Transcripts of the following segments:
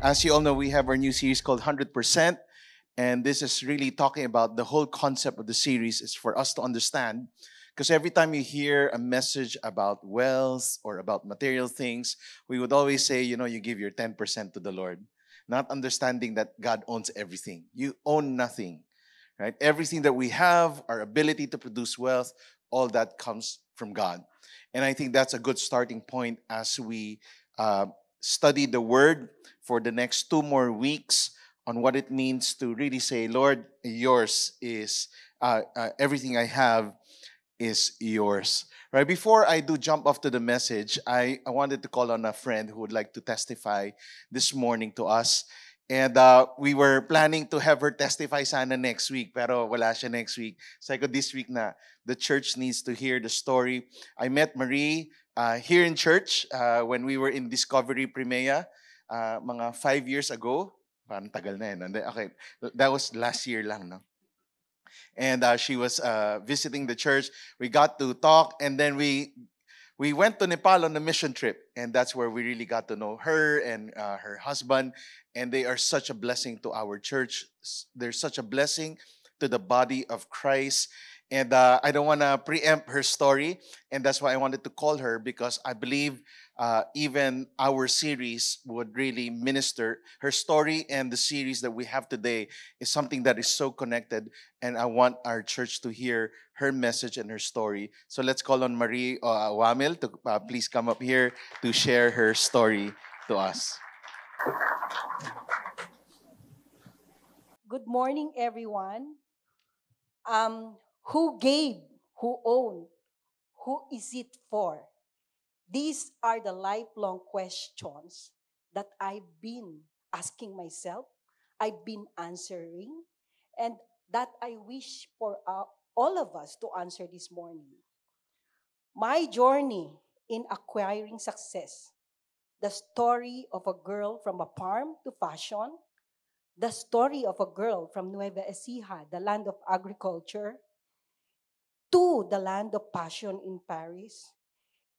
As you all know, we have our new series called 100%. And this is really talking about the whole concept of the series is for us to understand. Because every time you hear a message about wealth or about material things, we would always say, you give your 10% to the Lord, not understanding that God owns everything. You own nothing, right? Everything that we have, our ability to produce wealth, all that comes from God. And I think that's a good starting point as we uh, study the Word for the next 2 more weeks on what it means to really say, Lord, yours is everything I have is yours. Right before I do jump off to the message, I wanted to call on a friend who would like to testify this morning to us. And we were planning to have her testify sana next week, pero wala siya next week. Sabi ko this week na, the church needs to hear the story. I met Marie here in church when we were in Discovery Primea mga 5 years ago. Parang tagal na yun. Okay, that was last year lang, no? And she was visiting the church. We got to talk, and then we went to Nepal on a mission trip, and that's where we really got to know her and her husband. And they are such a blessing to our church. They're such a blessing to the body of Christ. And I don't want to preempt her story, and that's why I wanted to call her because I believe even our series would really minister. Her story and the series that we have today is something that is so connected, and I want our church to hear her message and her story. So let's call on Marie Wamil to please come up here to share her story to us. Good morning, everyone. Who gave? Who owned? Who is it for? These are the lifelong questions that I've been asking myself, I've been answering, and that I wish for all of us to answer this morning. My journey in acquiring success, the story of a girl from a farm to fashion, the story of a girl from Nueva Ecija, the land of agriculture, to the land of passion in Paris,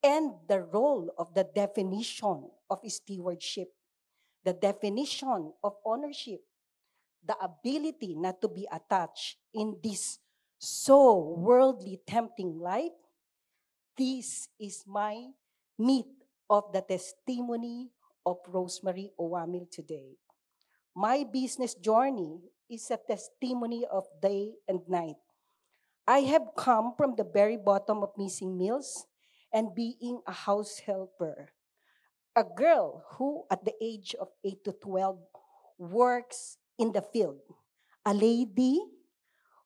and the role of the definition of stewardship, the definition of ownership, the ability not to be attached in this so worldly tempting life. This is my meat of the testimony of Rosemary Owamil today. My business journey is a testimony of day and night. I have come from the very bottom of missing meals and being a house helper. A girl who, at the age of 8 to 12, works in the field. A lady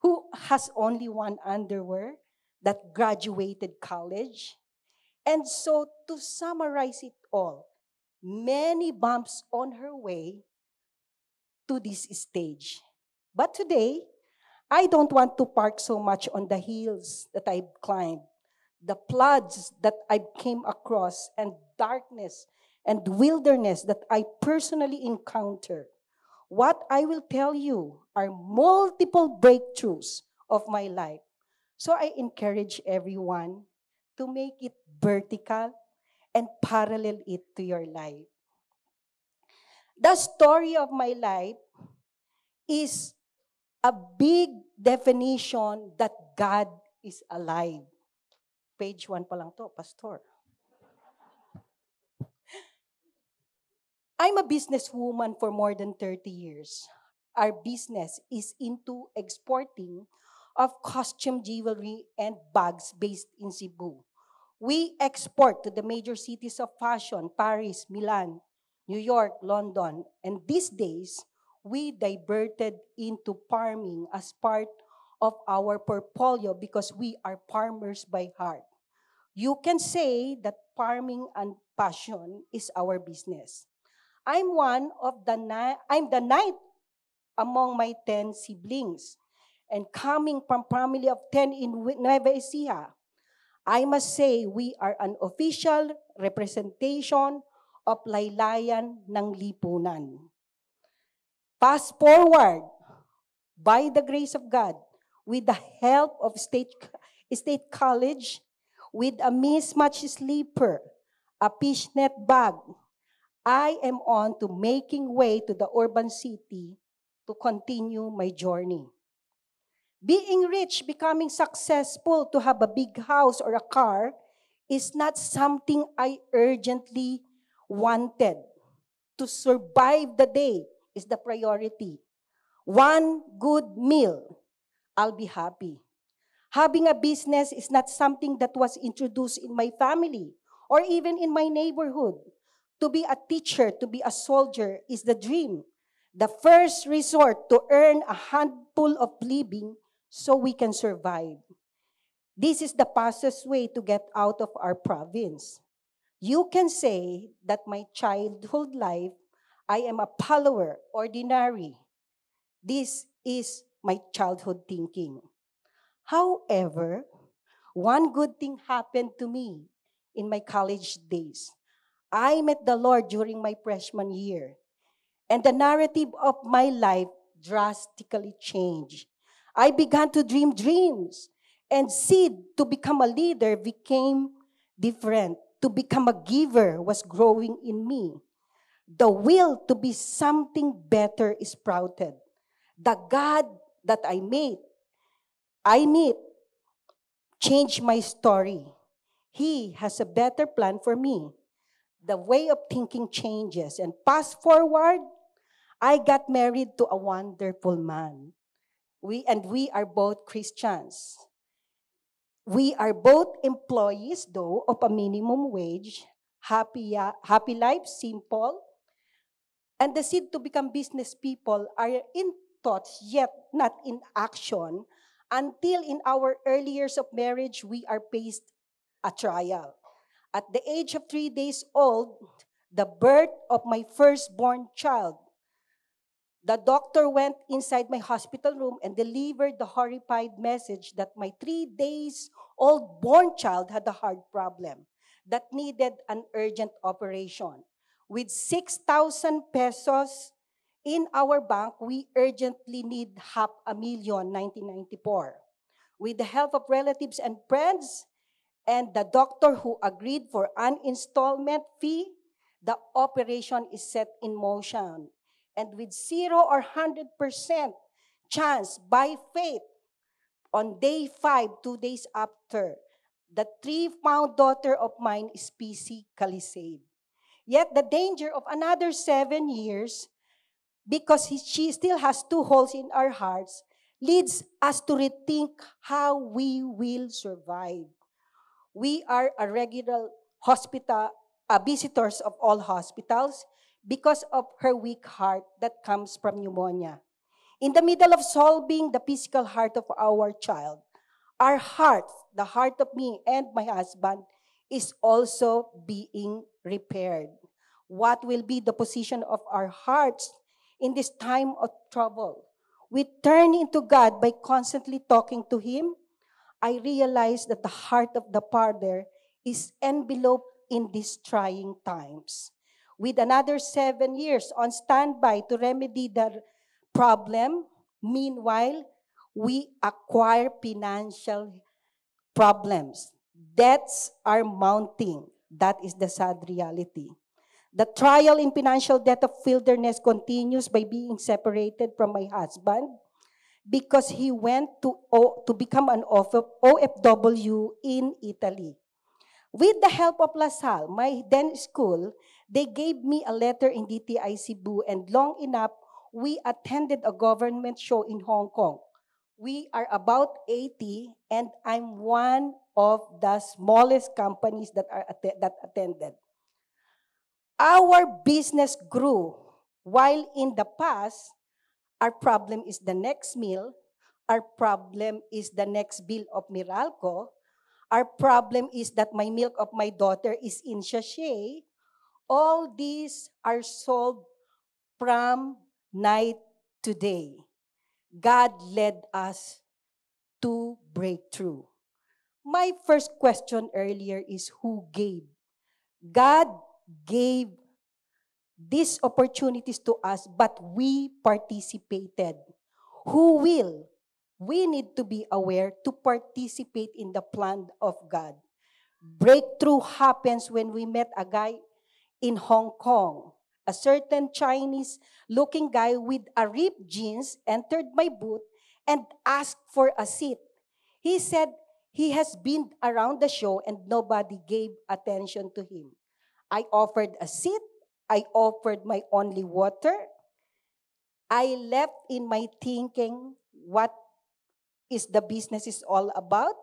who has only one underwear that graduated college. And so, to summarize it all, many bumps on her way to this stage. But today, I don't want to park so much on the hills that I've climbed, the floods that I came across, and darkness and wilderness that I personally encounter. What I will tell you are multiple breakthroughs of my life. So I encourage everyone to make it vertical and parallel it to your life. The story of my life is a big definition that God is alive. Page 1 pa lang to, Pastor. I'm a businesswoman for more than 30 years. Our business is into exporting of costume jewelry and bags based in Cebu. We export to the major cities of fashion, Paris, Milan, New York, London, and these days, we diverted into farming as part of our portfolio because we are farmers by heart. You can say that farming and passion is our business. I'm the ninth among my 10 siblings. And coming from family of 10 in Nueva Ecija, I must say we are an official representation of laylayan ng lipunan. Fast forward, by the grace of God, with the help of state college, with a mismatched sleeper, a fishnet bag, I am on to making way to the urban city to continue my journey. Being rich, becoming successful, to have a big house or a car is not something I urgently wanted. To survive the day is the priority. One good meal, I'll be happy. Having a business is not something that was introduced in my family or even in my neighborhood. To be a teacher, to be a soldier is the dream. The first resort to earn a handful of living so we can survive. This is the fastest way to get out of our province. You can say that my childhood life, I am a follower, ordinary. This is my childhood thinking. However, one good thing happened to me in my college days. I met the Lord during my freshman year, and the narrative of my life drastically changed. I began to dream dreams, and seed to become a leader became different. To become a giver was growing in me. The will to be something better is sprouted. The God that I meet, changed my story. He has a better plan for me. The way of thinking changes. And fast forward, I got married to a wonderful man. We are both Christians. We are both employees, though, of a minimum wage. Happy life, simple. And the seed to become business people are in thoughts, yet not in action. Until in our early years of marriage, we are faced a trial. At the age of 3 days old, the birth of my firstborn child, the doctor went inside my hospital room and delivered the horrified message that my 3 days old born child had a heart problem that needed an urgent operation. With 6,000 pesos in our bank, we urgently need half a million 1994. With the help of relatives and friends, and the doctor who agreed for an installment fee, the operation is set in motion. And with 0 or 100% chance, by faith, on day 5, 2 days after, the 3-pound daughter of mine is physically saved. Yet the danger of another 7 years, because she still has 2 holes in our hearts, leads us to rethink how we will survive. We are a regular hospital visitors of all hospitals because of her weak heart that comes from pneumonia. In the middle of solving the physical heart of our child, our heart, the heart of me and my husband, is also being repaired. What will be the position of our hearts in this time of trouble? We turn into God by constantly talking to Him. I realize that the heart of the Father is enveloped in these trying times. With another 7 years on standby to remedy the problem, meanwhile, we acquire financial problems. Debts are mounting. That is the sad reality. The trial in financial debt of wilderness continues by being separated from my husband because he went to become an OFW in Italy. With the help of LaSalle, my then school, they gave me a letter in DTI Cebu, and long enough, we attended a government show in Hong Kong. We are about 80, and I'm one of the smallest companies that attended. Our business grew, while in the past, our problem is the next meal, our problem is the next bill of Meralco, our problem is that my milk of my daughter is in sachet. All these are solved from night to day. God led us to breakthrough. My first question earlier is who gave? God gave these opportunities to us, but we participated. Who will? We need to be aware to participate in the plan of God. Breakthrough happens when we met a guy in Hong Kong. a certain Chinese-looking guy with a ripped jeans entered my booth and asked for a seat. He said he has been around the show and nobody gave attention to him. I offered a seat. I offered my only water. I left in my thinking what is the business is all about.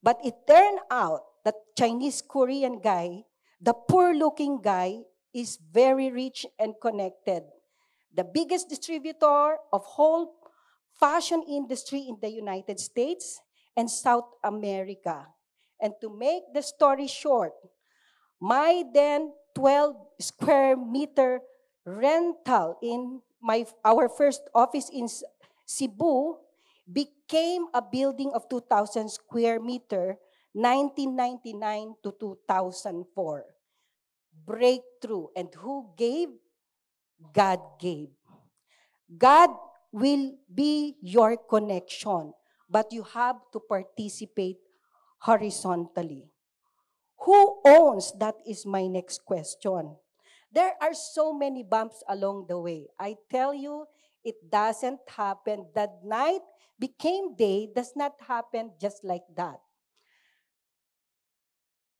But it turned out that Chinese Korean guy, the poor looking guy, is very rich and connected. The biggest distributor of whole fashion industry in the United States and South America. And to make the story short, my then 12 square meter rental in our first office in Cebu became a building of 2,000 square meter, 1999 to 2004. Breakthrough. And who gave? God gave. God will be your connection, but you have to participate horizontally. Who owns? That is my next question. There are so many bumps along the way. I tell you, it doesn't happen. That night became day does not happen just like that.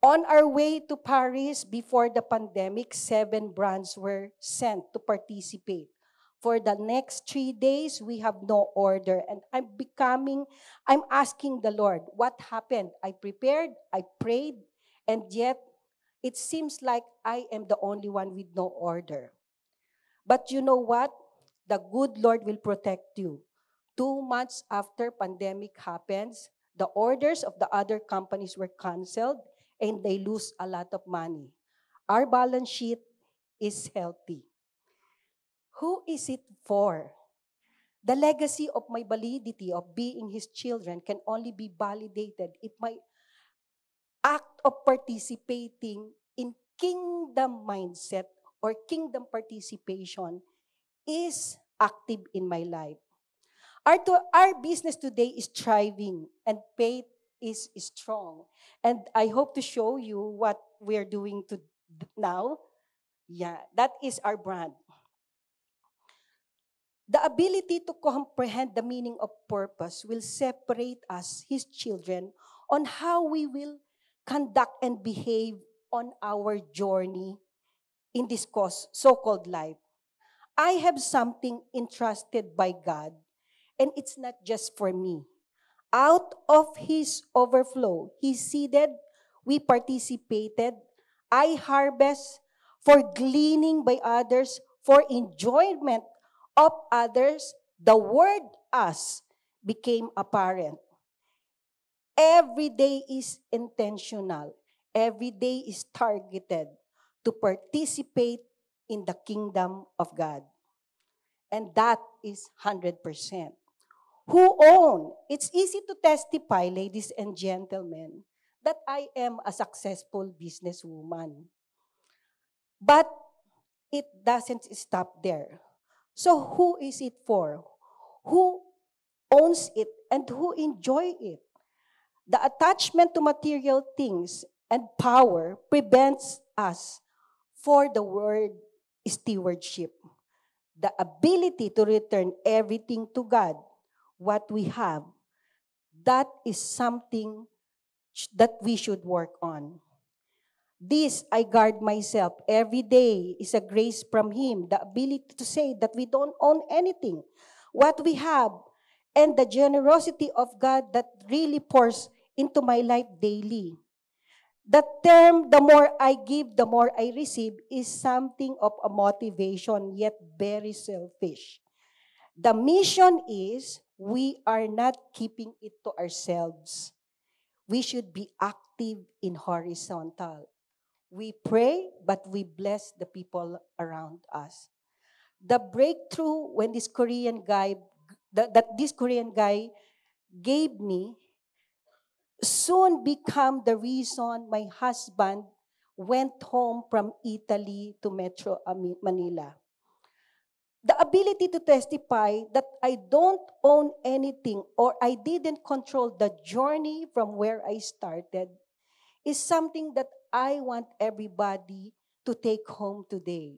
On our way to Paris before the pandemic, 7 brands were sent to participate. For the next 3 days, we have no order. And I'm asking the Lord, what happened? I prepared, I prayed, and yet it seems like I am the only one with no order. But you know what? The good Lord will protect you. 2 months after pandemic happens, the orders of the other companies were canceled and they lose a lot of money. Our balance sheet is healthy. Who is it for? The legacy of my validity of being His children can only be validated if my act of participating in kingdom mindset or kingdom participation is active in my life. Our business today is thriving and faith is strong. And I hope to show you what we're doing now. Yeah, that is our brand. The ability to comprehend the meaning of purpose will separate us, His children, on how we will conduct and behave on our journey in this so-called life. I have something entrusted by God, and it's not just for me. Out of His overflow, He seeded, we participated, I harvest for gleaning by others, for enjoyment of others, the word us became apparent. Every day is intentional. Every day is targeted to participate in the kingdom of God. And that is 100%. Who own? It's easy to testify, ladies and gentlemen, that I am a successful businesswoman. But it doesn't stop there. So who is it for? Who owns it and who enjoy it? The attachment to material things and power prevents us for the word stewardship. The ability to return everything to God, what we have, that is something that we should work on. This I guard myself every day is a grace from Him. The ability to say that we don't own anything, what we have, and the generosity of God that really pours into my life daily. The term, the more I give, the more I receive, is something of a motivation, yet very selfish. The mission is we are not keeping it to ourselves. We should be active in horizontal. We pray, but we bless the people around us. The breakthrough when this Korean guy gave me soon become the reason my husband went home from Italy to Metro Manila. The ability to testify that I don't own anything or I didn't control the journey from where I started is something that I want everybody to take home today.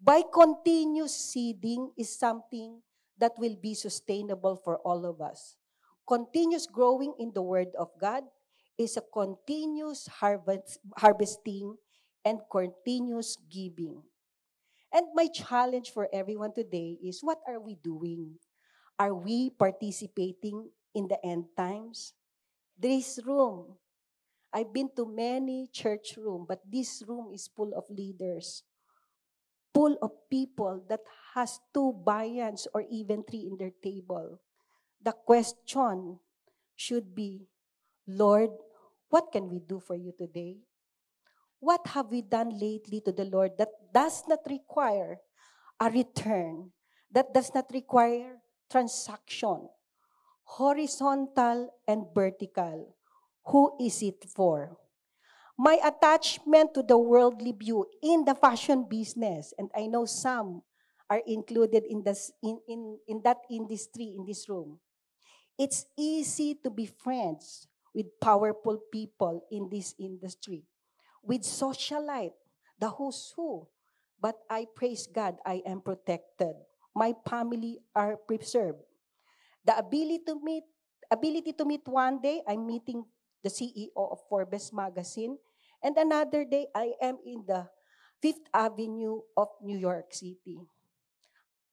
By continuous seeding is something that will be sustainable for all of us. Continuous growing in the Word of God is a continuous harvesting and continuous giving. And my challenge for everyone today is, what are we doing? Are we participating in the end times? This room, I've been to many church rooms, but this room is full of leaders, full of people that has two viands or even three in their table. The question should be, Lord, what can we do for you today? What have we done lately to the Lord that does not require a return, that does not require transaction, horizontal and vertical? Who is it for? My attachment to the worldly view in the fashion business, and I know some are included in that industry in this room. It's easy to be friends with powerful people in this industry, with socialite, the who's who. But I praise God, I am protected. My family are preserved. The ability to meet one day, I'm meeting the CEO of Forbes magazine, and another day I am in the Fifth Avenue of New York City.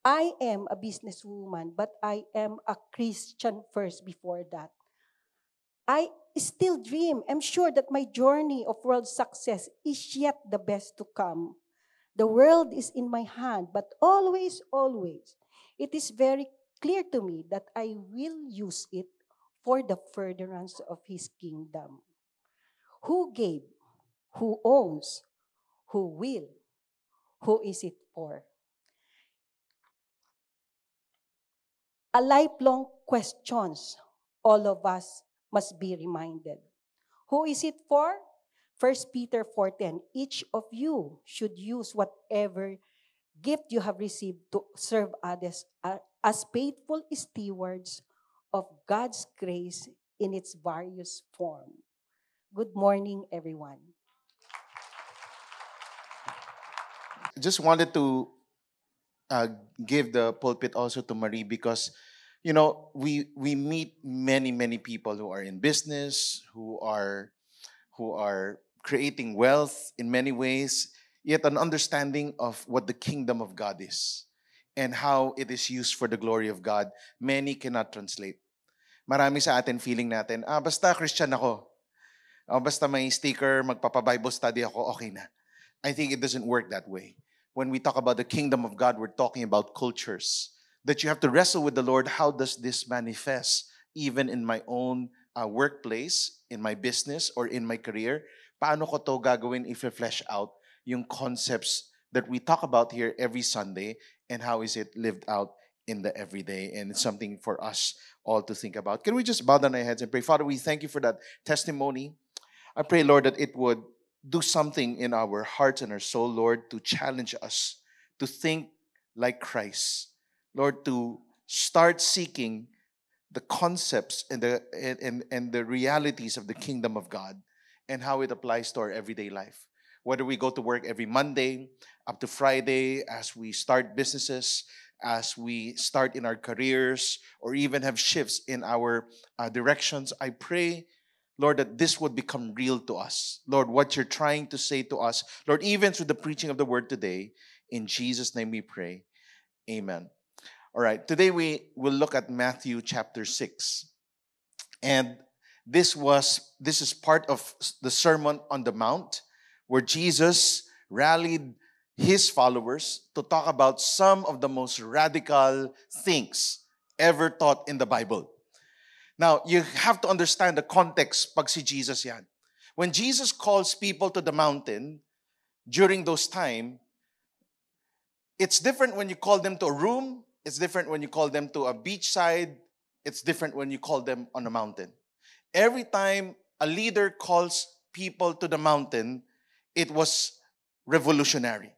I am a businesswoman, but I am a Christian first before that. I still dream. I'm sure that my journey of world success is yet the best to come. The world is in my hand, but always, always, it is very clear to me that I will use it for the furtherance of His kingdom. Who gave? Who owns? Who will? Who is it for? A lifelong questions all of us must be reminded. Who is it for? 1 Peter 4:10. Each of you should use whatever gift you have received to serve others as faithful stewards of God's grace in its various form. Good morning, everyone. Just wanted to uh, give the pulpit also to Marie because, you know, we meet many people who are in business, who are creating wealth in many ways, yet an understanding of what the kingdom of God is and how it is used for the glory of God. Many cannot translate. Marami sa atin feeling natin, basta Christian ako. Basta may sticker, magpapa-Bible study ako, okay na. I think it doesn't work that way. When we talk about the kingdom of God, we're talking about cultures. That you have to wrestle with the Lord. How does this manifest even in my own workplace, in my business, or in my career? Paano ko to gagawin if I flesh out yung concepts that we talk about here every Sunday, and how is it lived out in the everyday? And it's something for us all to think about. Can we just bow down our heads and pray? Father, we thank you for that testimony. I pray, Lord, that it would do something in our hearts and our soul, Lord, to challenge us to think like Christ. Lord, to start seeking the concepts and the realities of the kingdom of God and how it applies to our everyday life. Whether we go to work every Monday up to Friday, as we start businesses, as we start in our careers, or even have shifts in our directions, I pray, Lord, that this would become real to us. Lord, what you're trying to say to us, Lord, even through the preaching of the word today, in Jesus' name we pray. Amen. All right, today we will look at Matthew chapter 6. And this is part of the Sermon on the Mount, where Jesus rallied his followers to talk about some of the most radical things ever taught in the Bible. Now, you have to understand the context pag si Jesus yan. When Jesus calls people to the mountain during those time, it's different when you call them to a room. It's different when you call them to a beachside. It's different when you call them on a mountain. Every time a leader calls people to the mountain, it was revolutionary.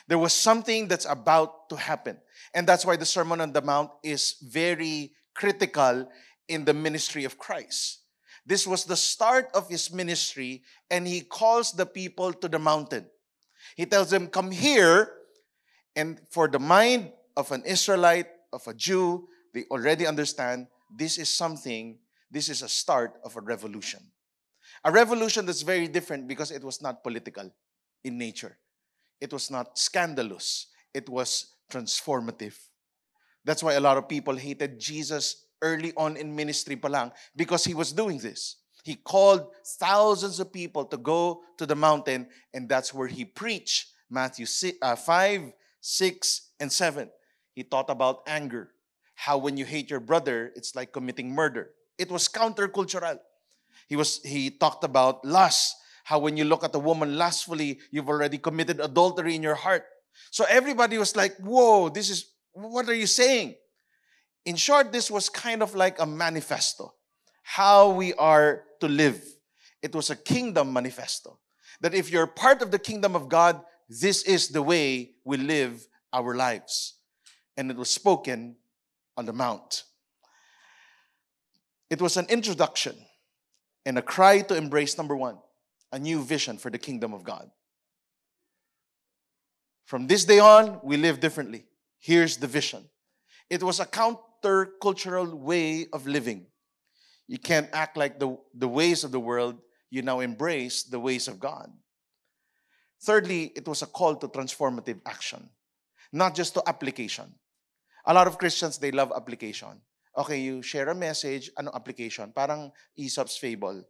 There was something that's about to happen. And that's why the Sermon on the Mount is very critical in the ministry of Christ. This was the start of his ministry, and he calls the people to the mountain. He tells them, come here, And for the mind of an Israelite, of a Jew, they already understand this is something, this is a start of a revolution. A revolution that's very different because it was not political in nature. It was not scandalous. It was transformative. That's why a lot of people hated Jesus early on in ministry pa lang because he was doing this. He called thousands of people to go to the mountain, and that's where he preached Matthew 5, 6, and 7. He taught about anger, how when you hate your brother, it's like committing murder. It was countercultural. He talked about lust, how when you look at a woman lustfully, you've already committed adultery in your heart. So everybody was like, whoa, what are you saying? In short, this was kind of like a manifesto, how we are to live. It was a kingdom manifesto. That if you're part of the kingdom of God, this is the way we live our lives. And it was spoken on the mount. It was an introduction and a cry to embrace, number one, a new vision for the kingdom of God. From this day on, we live differently. Here's the vision. It was a countercultural way of living. You can't act like the ways of the world. You now embrace the ways of God. Thirdly, it was a call to transformative action, not just to application. A lot of Christians, they love application. Okay, you share a message, ano application? Parang Aesop's fable.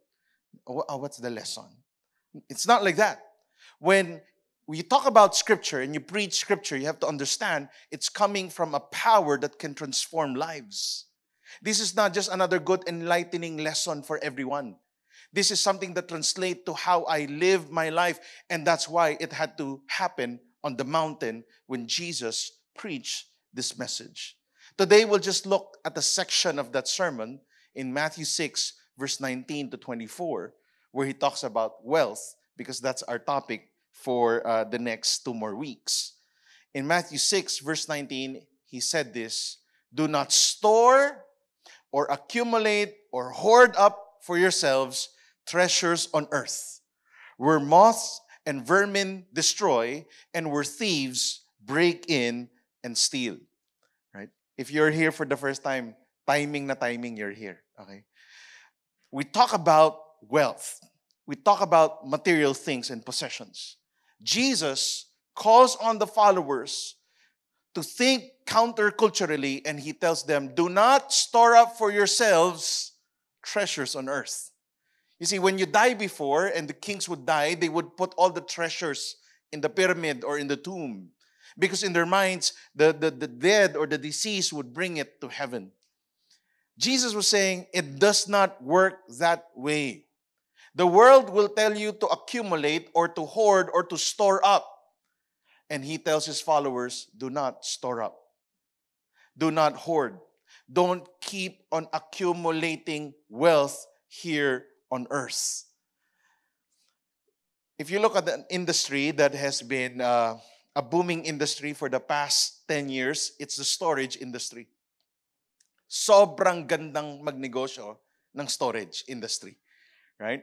What's the lesson? It's not like that. When you talk about Scripture and you preach Scripture, you have to understand it's coming from a power that can transform lives. This is not just another good enlightening lesson for everyone. This is something that translates to how I live my life. And that's why it had to happen on the mountain when Jesus preached this message. Today, we'll just look at a section of that sermon in Matthew 6, verse 19 to 24, where he talks about wealth, because that's our topic for the next 2 more weeks. In Matthew 6, verse 19, he said this, "Do not store or accumulate or hoard up for yourselves treasures on earth, where moths and vermin destroy and where thieves break in and steal." Right? If you're here for the first time, timing you're here. Okay? We talk about wealth. We talk about material things and possessions. Jesus calls on the followers to think counterculturally, and he tells them, do not store up for yourselves treasures on earth. You see, when you die before, and the kings would die, they would put all the treasures in the pyramid or in the tomb. Because in their minds, the dead or the deceased would bring it to heaven. Jesus was saying, it does not work that way. The world will tell you to accumulate or to hoard or to store up. And he tells his followers, do not store up. Do not hoard. Don't keep on accumulating wealth here on earth. If you look at an industry that has been a booming industry for the past 10 years, it's the storage industry. Sobrang gandang magnegosyo ng storage industry. Right?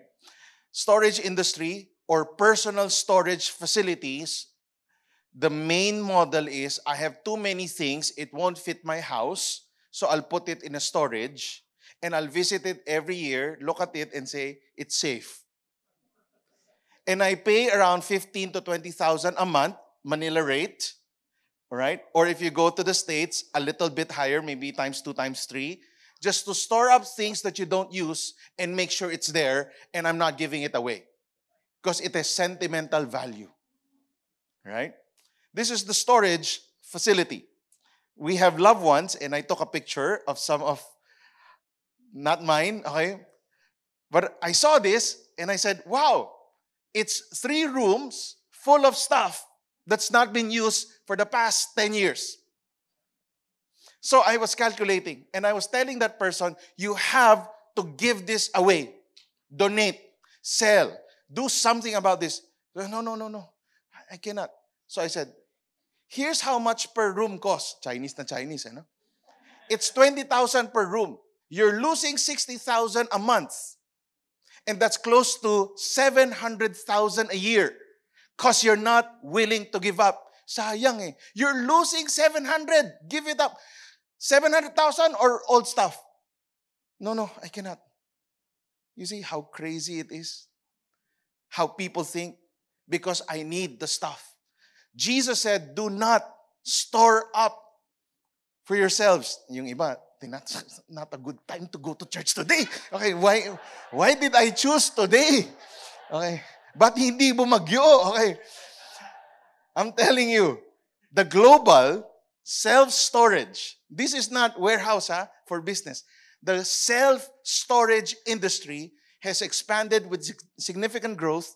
Storage industry or personal storage facilities, the main model is, I have too many things, it won't fit my house, so I'll put it in a storage, and I'll visit it every year, look at it, and say, it's safe. And I pay around 15 to 20,000 a month, Manila rate, all right? Or if you go to the States, a little bit higher, maybe times 2, times 3, just to store up things that you don't use and make sure it's there, and I'm not giving it away because it has sentimental value, right? This is the storage facility. We have loved ones, and I took a picture of some of, not mine, okay? But I saw this, and I said, wow, it's 3 rooms full of stuff that's not been used for the past 10 years. So I was calculating, and I was telling that person, you have to give this away. Donate, sell, do something about this. No, I cannot. So I said, here's how much per room costs. Chinese na Chinese, no? It's 20,000 per room. You're losing 60,000 a month. And that's close to 700,000 a year because you're not willing to give up. Sayang eh. You're losing 700. Give it up. 700,000 or old stuff? No, I cannot. You see how crazy it is? How people think? Because I need the stuff. Jesus said, do not store up for yourselves. Yung iba, not a good time to go to church today. Okay, why did I choose today? Okay, ba't hindi bumagyo? Okay, I'm telling you, the global self-storage, this is not warehouse for business. The self-storage industry has expanded with significant growth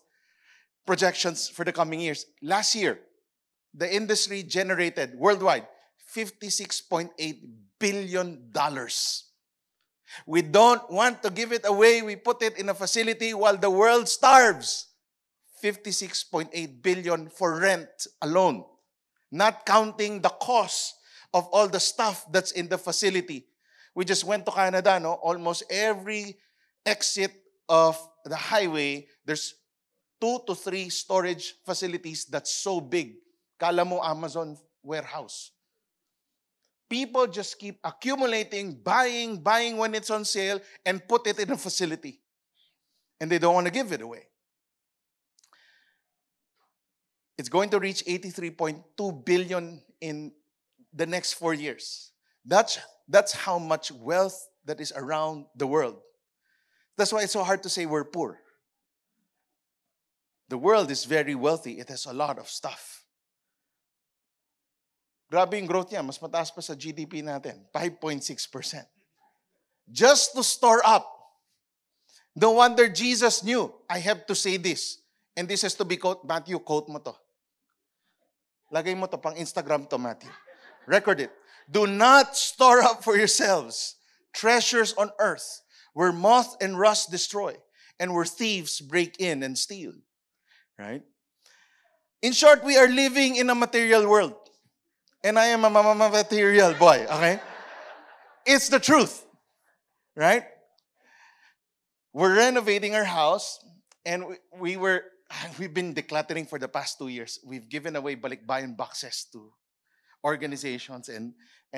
projections for the coming years. Last year, the industry generated worldwide $56.8 billion. We don't want to give it away. We put it in a facility while the world starves. 56.8 billion for rent alone. Not counting the cost of all the stuff that's in the facility. We just went to Canada, no? Almost every exit of the highway, there's 2 to 3 storage facilities that's so big. Kala mo Amazon warehouse. People just keep accumulating, buying when it's on sale, and put it in a facility. And they don't want to give it away. It's going to reach 83.2 billion in the next 4 years. That's how much wealth that is around the world. That's why it's so hard to say we're poor. The world is very wealthy. It has a lot of stuff. Grabe yung growth niya. Mas mataas pa sa GDP natin. 5.6%. Just to store up. No wonder Jesus knew, I have to say this. And this has to be quote, Matthew, quote mo to. Lagay mo to, pang Instagram to, Matthew. Record it. Do not store up for yourselves treasures on earth where moth and rust destroy and where thieves break in and steal. Right? In short, we are living in a material world. And I am a material boy, okay? It's the truth. Right? We're renovating our house and we've been decluttering for the past 2 years. We've given away balikbayan boxes to organizations and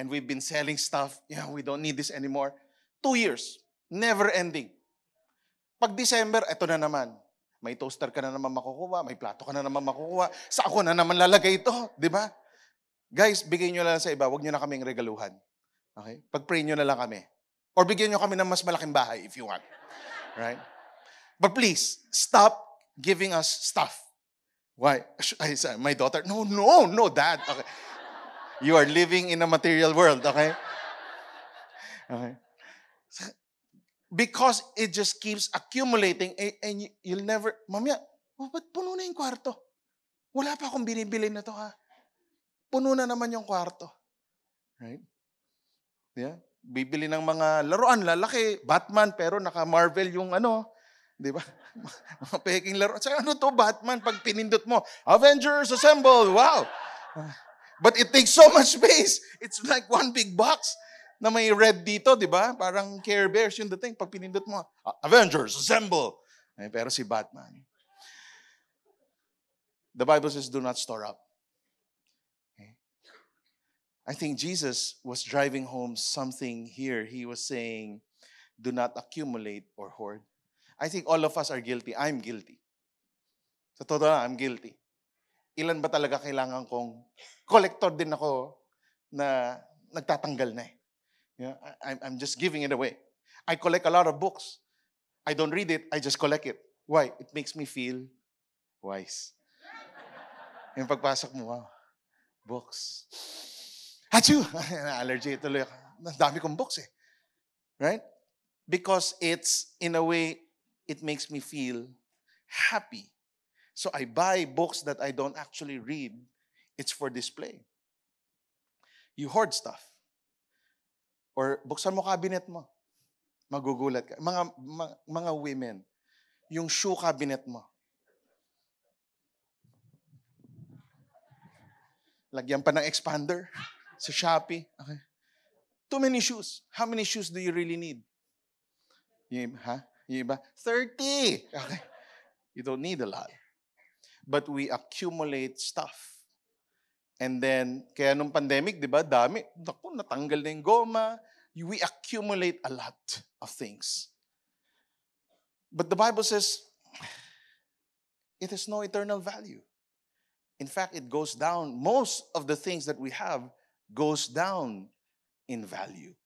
we've been selling stuff. Yeah, we don't need this anymore. 2 years. Never ending. Pag December, eto na naman. May toaster ka na naman makukuha, may plato ka na naman makukuha. Sa ako na naman lalagay ito, di ba? Guys, bigay nyo lang sa iba, huwag nyo na kaming regaluhan. Okay? Pag-pray nyo na lang kami. Or bigyan nyo kami ng mas malaking bahay if you want. Right? But please, stop giving us stuff. Why? My daughter, no, Dad. Okay. You are living in a material world, okay? Okay. Because it just keeps accumulating and you'll never, Mamaya, ba't puno na yung kwarto? Wala pa akong binibili na to, ha? Puno na naman yung kwarto. Right? Yeah? Bibili ng mga laruan, lalaki, Batman, pero naka-Marvel yung di ba? Mga peking laro. Sa ano to, Batman, pag pinindot mo, Avengers Assemble, wow! But it takes so much space. It's like one big box na may red dito, di ba? Parang Care Bears yung dating. Pag pinindot mo, Avengers Assemble! Pero si Batman. The Bible says, do not store up. I think Jesus was driving home something here. He was saying, do not accumulate or hoard. I think all of us are guilty. I'm guilty. Sa totoo lang, I'm guilty. Ilan ba talaga kailangan kong collector din ako na nagtatanggal na eh. Yeah, I'm just giving it away. I collect a lot of books. I don't read it, I just collect it. Why? It makes me feel wise. Yung pagpasok mo, wow, books. Achoo! Allergy tuloy ako. Dami kong books eh. Right? Because it's, in a way, it makes me feel happy. So I buy books that I don't actually read. It's for display. You hoard stuff. Or buksan mo cabinet mo. Magugulat ka. Mga women, yung shoe cabinet mo. Lagyan pa ng expander. Sa Shopee. Okay. Too many shoes. How many shoes do you really need? Yung iba? 30. Okay. You don't need a lot. But we accumulate stuff. And then, kaya nung pandemic, di ba, dami. Naku, natanggal na yung goma. We accumulate a lot of things. But the Bible says, it has no eternal value. In fact, it goes down. Most of the things that we have goes down in value.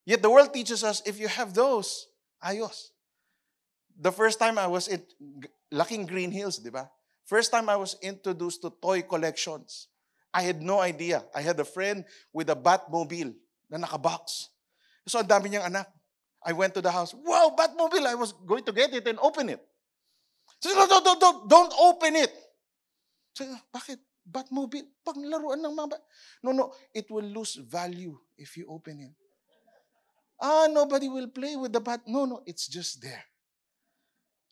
Yet the world teaches us, if you have those, ayos. The first time I was in Laking Green Hills, di ba? First time I was introduced to toy collections. I had no idea. I had a friend with a Batmobile na nakabox. So ang dami niyang anak. I went to the house. Wow, Batmobile! I was going to get it and open it. So, no, don't open it. So, bakit? Batmobile? Panglaruan ng mga No, it will lose value if you open it. Nobody will play with the Bat. No, it's just there.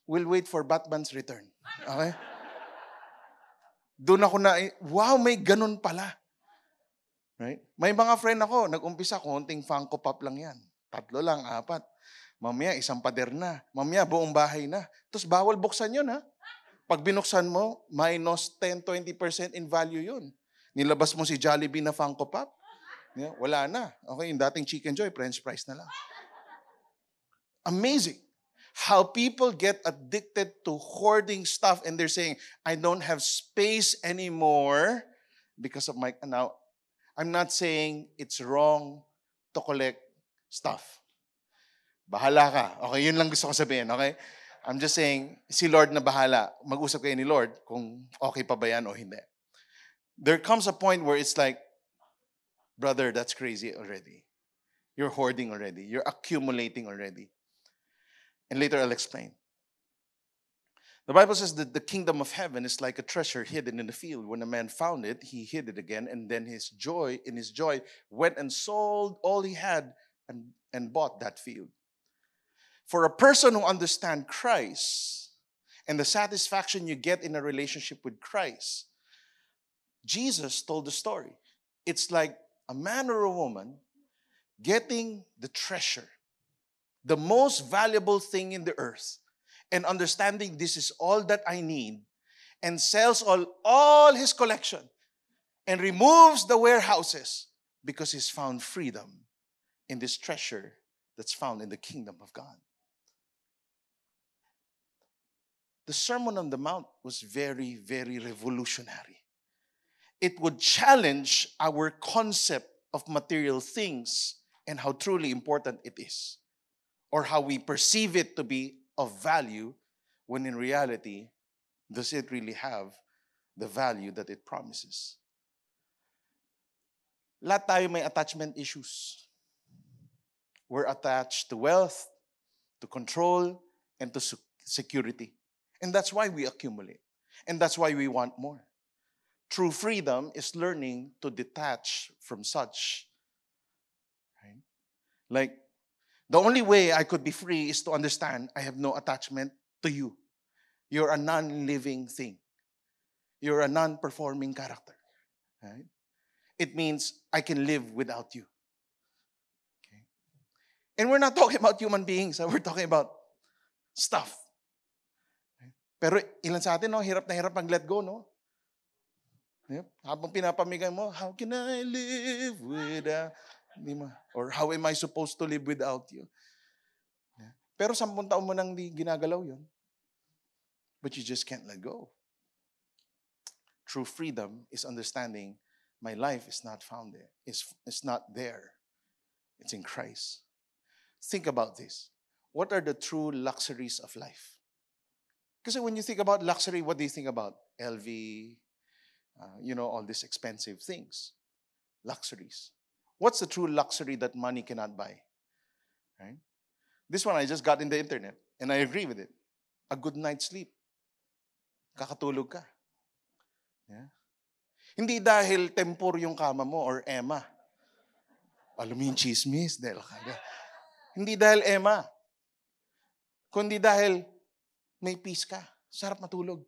We'll wait for Batman's return. Okay? Doon ako na, wow, may ganun pala. Right? May mga friend ako, nag-umpisa, konting Funko Pop lang yan. 3 lang, 4. Mamaya, isang pader na. Mamaya, buong bahay na. Tapos bawal buksan yun, ha? Pag binuksan mo, minus 10-20% in value yun. Nilabas mo si Jollibee na Funko Pop, wala na. Okay, yung dating Chicken Joy, French fries na lang. Amazing how people get addicted to hoarding stuff and they're saying, I don't have space anymore because of my... Now, I'm not saying it's wrong to collect stuff. Bahala ka. Okay, yun lang gusto ko sabihin, okay? I'm just saying, si Lord na bahala. Mag-usap kayo ni Lord kung okay pa ba yan o hindi. There comes a point where it's like, brother, that's crazy already. You're hoarding already. You're accumulating already. And later I'll explain. The Bible says that the kingdom of heaven is like a treasure hidden in the field. When a man found it, he hid it again, and then in his joy, went and sold all he had and bought that field. For a person who understands Christ and the satisfaction you get in a relationship with Christ, Jesus told the story. It's like a man or a woman getting the treasure, the most valuable thing in the earth, and understanding this is all that I need, and sells all his collection and removes the warehouses because he's found freedom in this treasure that's found in the kingdom of God. The Sermon on the Mount was very, very revolutionary. It would challenge our concept of material things and how truly important it is, or how we perceive it to be of value, when in reality, does it really have the value that it promises? Lahat tayo may attachment issues. We're attached to wealth, to control, and to security. And that's why we accumulate. And that's why we want more. True freedom is learning to detach from such. Right? Like, the only way I could be free is to understand I have no attachment to you. You're a non-living thing. You're a non-performing character. Right? It means I can live without you. Okay? And we're not talking about human beings. We're talking about stuff. Pero ilan sa atin, no, hirap na hirap mag-let go, no? Yep. Habang pinapamigay mo, how can I live without... Or how am I supposed to live without you? Yeah. Pero 10 taon mo nang di ginagalaw yun. But you just can't let go. True freedom is understanding my life is not found there. It's not there. It's in Christ. Think about this. What are the true luxuries of life? Because when you think about luxury, what do you think about? LV, all these expensive things. Luxuries. What's the true luxury that money cannot buy? Right? This one I just got in the internet, and I agree with it. A good night's sleep. Kakatulog ka. Yeah? Hindi dahil tempur yung kama mo or Emma. Alam mo yung chismis. Hindi dahil Emma. Kundi dahil may peace ka. Sarap matulog.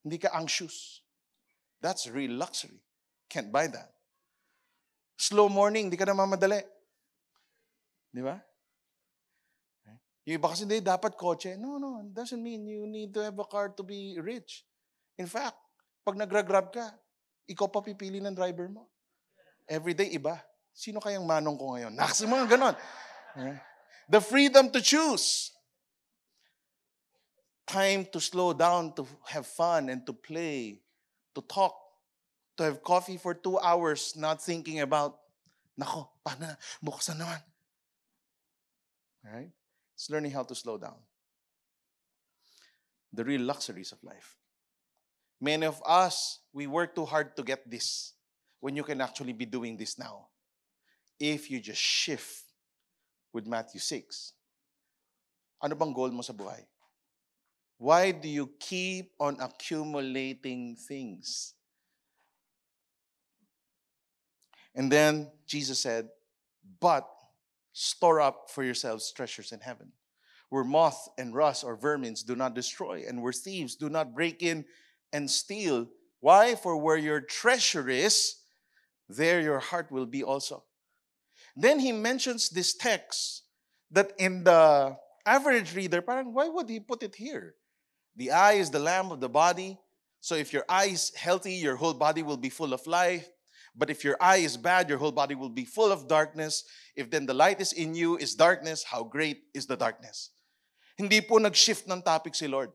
Hindi ka anxious. That's real luxury. Can't buy that. Slow morning, hindi ka na mamadali. Di ba? Yung iba kasi dapat kotse. No, it doesn't mean you need to have a car to be rich. In fact, Pag nagra-grab ka, ikaw pa pipili ng driver mo. Everyday, iba. Sino kayang manong ko ngayon? Naks, mga ganon. Alright? The freedom to choose. Time to slow down, to have fun and to play, to talk, to have coffee for 2 hours, not thinking about, nako, paano na? Bukas na naman. Alright? It's learning how to slow down. The real luxuries of life. Many of us, we work too hard to get this when you can actually be doing this now. If you just shift with Matthew 6. Ano bang goal mo sa buhay? Why do you keep on accumulating things? And then Jesus said, but store up for yourselves treasures in heaven, where moth and rust or vermins do not destroy, and where thieves do not break in and steal. Why? For where your treasure is, there your heart will be also. Then he mentions this text that in the average reader, parang, why would he put it here? The eye is the lamp of the body. So if your eye is healthy, your whole body will be full of light. But if your eye is bad, your whole body will be full of darkness. If then the light is in you is darkness, how great is the darkness? Hindi po nag-shift ng topic si Lord.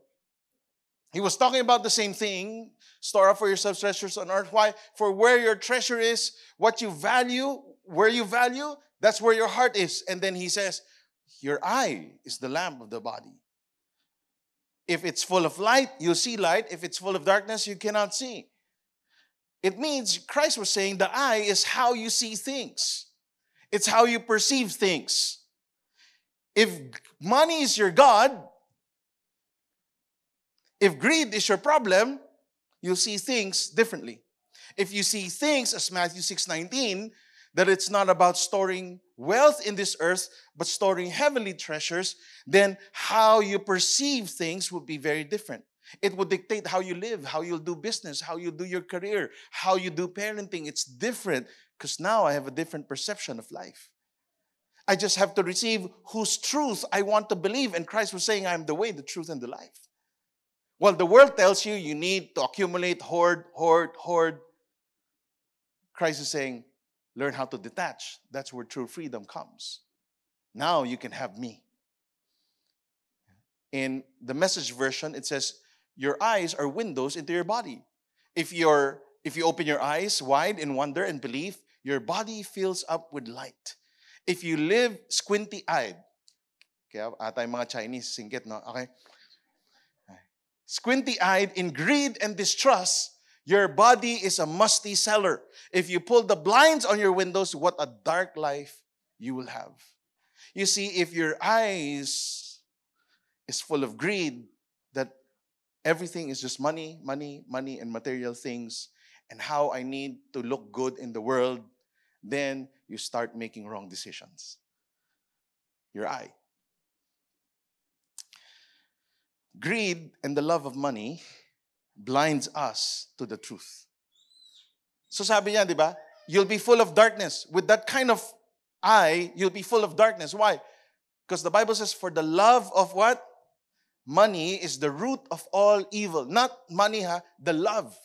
He was talking about the same thing. Store up for yourselves treasures on earth. Why? For where your treasure is, what you value, where you value, that's where your heart is. And then he says, your eye is the lamp of the body. If it's full of light, you'll see light. If it's full of darkness, you cannot see. It means Christ was saying the eye is how you see things. It's how you perceive things. If money is your God, if greed is your problem, you'll see things differently. If you see things, as Matthew 6:19, that it's not about storing wealth in this earth, but storing heavenly treasures, then how you perceive things would be very different. It would dictate how you live, how you'll do business, how you do your career, how you do parenting. It's different because now I have a different perception of life. I just have to receive whose truth I want to believe. And Christ was saying, I am the way, the truth, and the life. Well, the world tells you you need to accumulate, hoard. Christ is saying, learn how to detach. That's where true freedom comes. Now you can have me. In the Message version, it says, your eyes are windows into your body. If you open your eyes wide in wonder and belief, your body fills up with light. If you live squinty-eyed, kaya atay mga Chinese, singkit, no? Okay? Squinty-eyed in greed and distrust, your body is a musty cellar. If you pull the blinds on your windows, what a dark life you will have. You see, if your eyes is full of greed, that everything is just money, and material things, and how I need to look good in the world, then you start making wrong decisions. Your eye. Greed and the love of money blinds us to the truth. So sabi niya, di ba? You'll be full of darkness. With that kind of eye, you'll be full of darkness. Why? Because the Bible says, for the love of what? Money is the root of all evil. Not money, the love.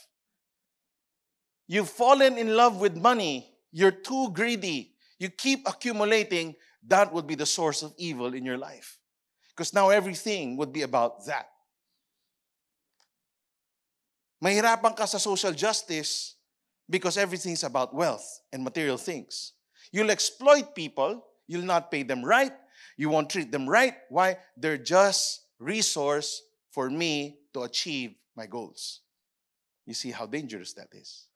You've fallen in love with money. You're too greedy. You keep accumulating. That would be the source of evil in your life. Because now everything would be about that. Mahirapan ka sa social justice because everything is about wealth and material things. You'll exploit people. You'll not pay them right. You won't treat them right. Why? They're just resource for me to achieve my goals. You see how dangerous that is.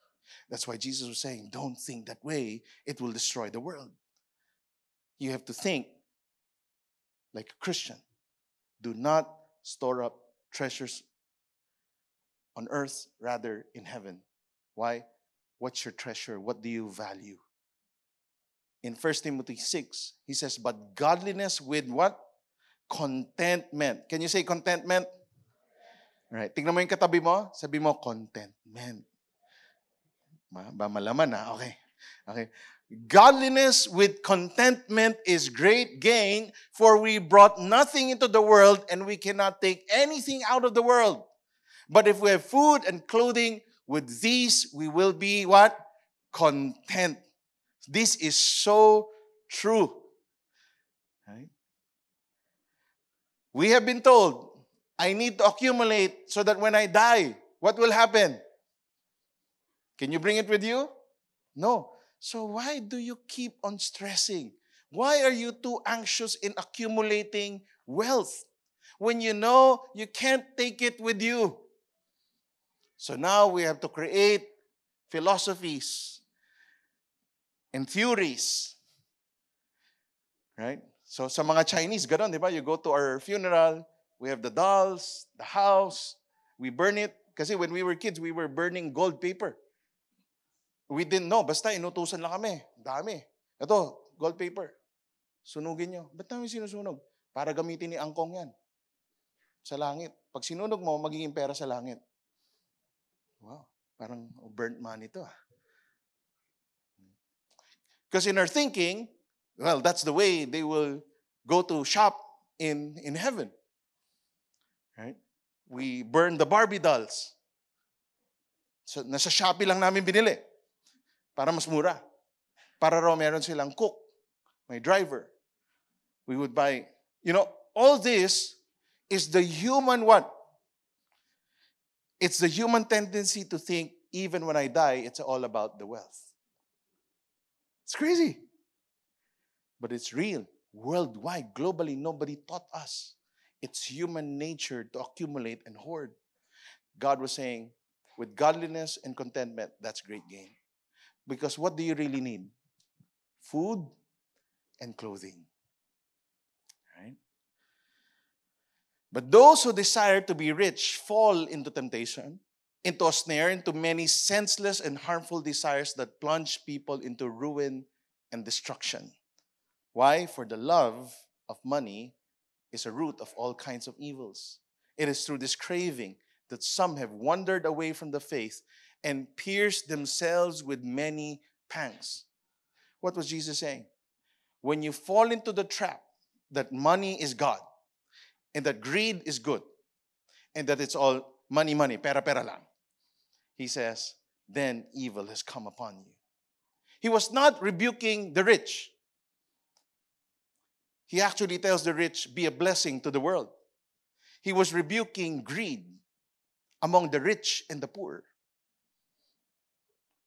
That's why Jesus was saying, don't think that way. It will destroy the world. You have to think like a Christian. Do not store up treasures on earth, rather in heaven. Why? What's your treasure? What do you value? In 1 Timothy 6, he says, but godliness with what? Contentment. Can you say contentment? Right. Tingnan mo yung katabi mo. Sabi mo, contentment. Ba malaman na? Okay. Okay. Godliness with contentment is great gain, for we brought nothing into the world and we cannot take anything out of the world. But if we have food and clothing, With these, we will be what? Content. This is so true. Right? We have been told, I need to accumulate so that when I die, what will happen? Can you bring it with you? No. So why do you keep on stressing? Why are you too anxious in accumulating wealth when you know you can't take it with you? So now we have to create philosophies and theories. Right? So sa mga Chinese, gano'n, di ba? You go to our funeral, we have the dolls, the house, we burn it. Kasi when we were kids, we were burning gold paper. We didn't know. Basta inutusan lang kami. Dami. Ito, gold paper. Sunugin nyo. Ba't namin sinusunog? Para gamitin ni Angkong yan. Sa langit. Pag sinunog mo, magiging pera sa langit. Wow. Parang burnt money to. Because in our thinking, well, that's the way they will go to shop in heaven. Right? We burn the Barbie dolls. So, nasa Shopee lang namin binili. Para mas mura. Para raw meron silang cook, may driver. We would buy, all this is the human what? It's the human tendency to think, even when I die, it's all about the wealth. It's crazy. But it's real. Worldwide, globally, nobody taught us. It's human nature to accumulate and hoard. God was saying, with godliness and contentment, that's great gain. Because what do you really need? Food and clothing. Right? But those who desire to be rich fall into temptation, into a snare, into many senseless and harmful desires that plunge people into ruin and destruction. Why? For the love of money is a root of all kinds of evils. It is through this craving that some have wandered away from the faith and pierced themselves with many pangs. What was Jesus saying? When you fall into the trap that money is God, and that greed is good, and that it's all money, pera lang, he says, then evil has come upon you. He was not rebuking the rich. He actually tells the rich, be a blessing to the world. He was rebuking greed among the rich and the poor.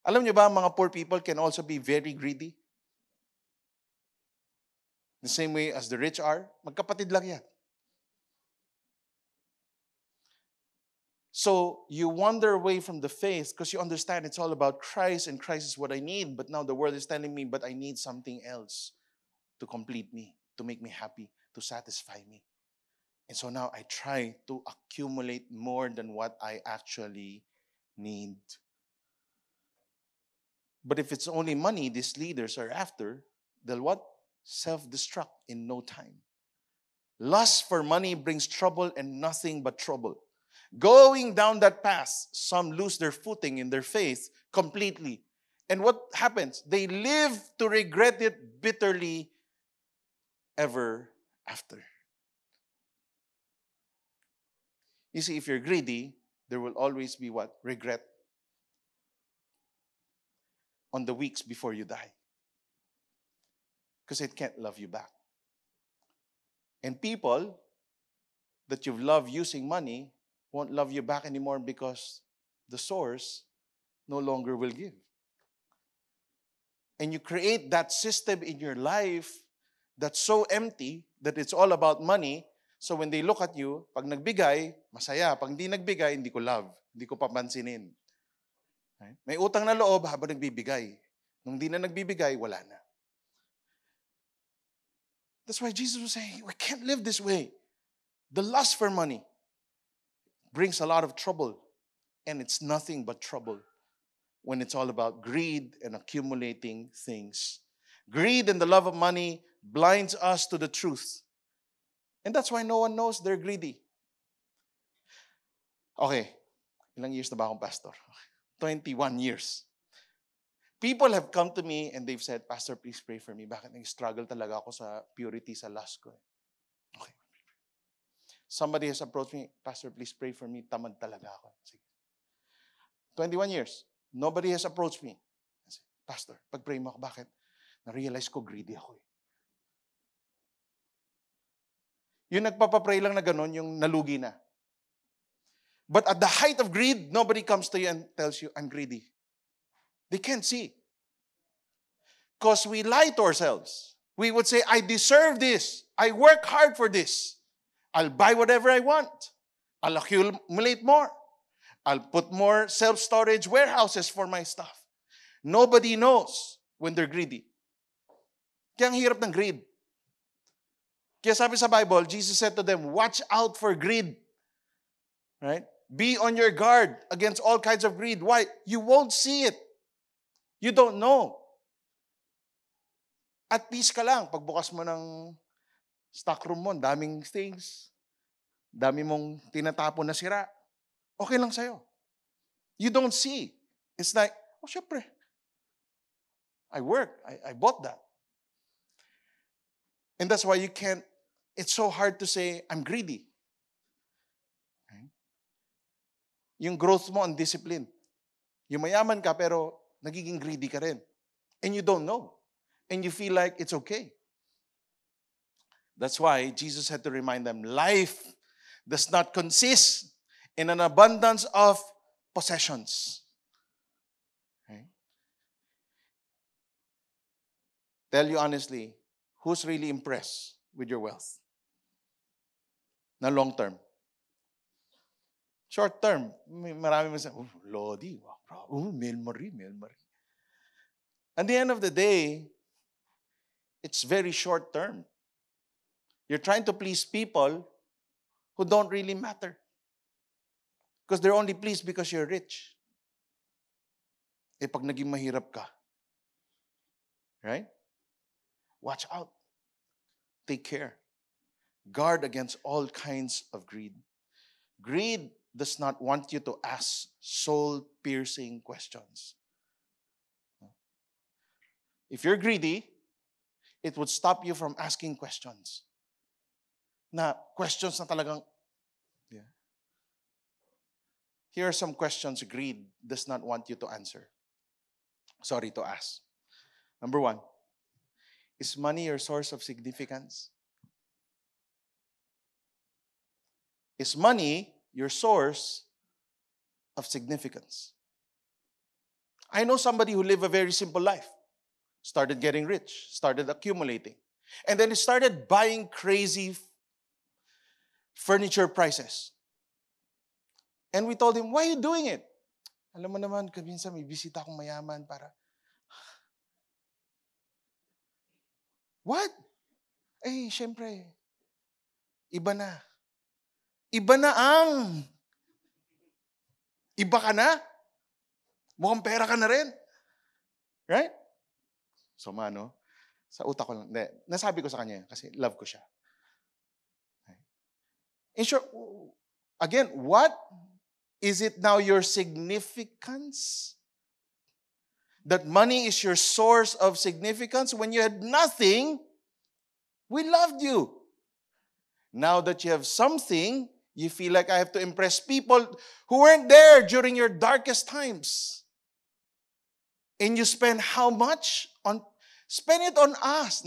Alam niyo ba, mga poor people can also be very greedy? The same way as the rich are. Magkapatid lang yan. So you wander away from the faith because you understand it's all about Christ and Christ is what I need. But now the world is telling me, but I need something else to complete me, to make me happy, to satisfy me. And so now I try to accumulate more than what I actually need. But if it's only money these leaders are after, they'll what? Self-destruct in no time. Lust for money brings trouble and nothing but trouble. Going down that path, some lose their footing in their faith completely. And what happens? They live to regret it bitterly ever after. You see, if you're greedy, there will always be what? Regret on the weeks before you die. Because it can't love you back. And people that you've loved using money won't love you back anymore because the source no longer will give. And you create that system in your life that's so empty that it's all about money. So when they look at you, pag nagbigay, masaya. Pag hindi nagbigay, hindi ko love. Hindi ko papansinin. Right? May utang na loob habang nagbibigay. Nung hindi na nagbibigay, wala na. That's why Jesus was saying, we can't live this way. The lust for money brings a lot of trouble. And it's nothing but trouble when it's all about greed and accumulating things. Greed and the love of money blinds us to the truth. And that's why no one knows they're greedy. Okay, ilang years na ba akong pastor? 21 years. People have come to me and they've said, Pastor, please pray for me. Bakit nag-struggle talaga ako sa purity sa lust ko? Okay. Somebody has approached me, Pastor, please pray for me. Tamad talaga ako. Sige. 21 years. Nobody has approached me. I said, Pastor, pag-pray mo ako, bakit? Na-realize ko greedy ako. Yung nagpapapray lang na ganun, yung nalugi na. But at the height of greed, nobody comes to you and tells you, I'm greedy. They can't see. Because we lie to ourselves. We would say, I deserve this. I work hard for this. I'll buy whatever I want. I'll accumulate more. I'll put more self-storage warehouses for my stuff. Nobody knows when they're greedy. Kaya ang hirap ng greed. Kaya sabi sa Bible, Jesus said to them, watch out for greed. Right? Be on your guard against all kinds of greed. Why? You won't see it. You don't know. At peace ka lang. Pagbukas mo ng stock room mo, daming things. Dami mong tinatapon na sira. Okay lang sa'yo. You don't see. It's like, oh, syempre. I worked. I bought that. And that's why you can't, it's so hard to say, I'm greedy. Right? Yung growth mo, undisciplined. Yung mayaman ka, pero nagiging greedy ka rin. And you don't know. And you feel like it's okay. That's why Jesus had to remind them, life does not consist in an abundance of possessions. Okay? Tell you honestly, who's really impressed with your wealth? Na long term. Short term, marami mo sabi, Lodi, wow, Mel Marie. At the end of the day, it's very short term. You're trying to please people who don't really matter. Because they're only pleased because you're rich. Eh, pag naging mahirap ka, right? Watch out. Take care. Guard against all kinds of greed. Greed does not want you to ask soul-piercing questions. If you're greedy, it would stop you from asking questions. Questions na talagang, yeah. Here are some questions greed does not want you to answer. Sorry, to ask. Number 1, is money your source of significance? Is money your source of significance? I know somebody who lived a very simple life. Started getting rich, started accumulating. And then he started buying crazy furniture prices. And we told him, why are you doing it? Alam mo naman, minsan may bisita akong mayaman para, what? Eh, syempre, iba na. Iba na ang, iba ka na? Mukhang pera ka na rin. Right? So, mano, sa utak ko lang, nasabi ko sa kanya, kasi love ko siya. In short, again, what is it now your significance? That money is your source of significance? When you had nothing, we loved you. Now that you have something, you feel like I have to impress people who weren't there during your darkest times. And you spend how much? Spend it on us.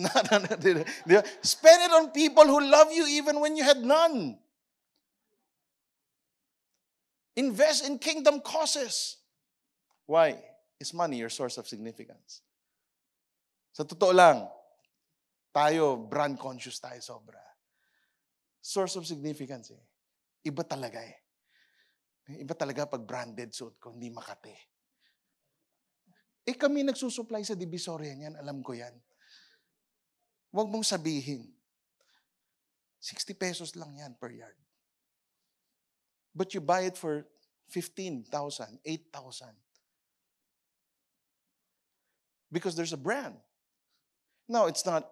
Spend it on people who love you even when you had none. Invest in kingdom causes. Why? Is money your source of significance? Sa totoo lang, tayo, brand conscious tayo sobra. Source of significance eh. Iba talaga eh. Iba talaga pag branded suit ko, hindi Makati. Eh kami nagsusupply sa Divisoria niyan, alam ko yan. Huwag mong sabihin. 60 pesos lang yan per yard. But you buy it for 15,000, 8,000. Because there's a brand. Now, it's not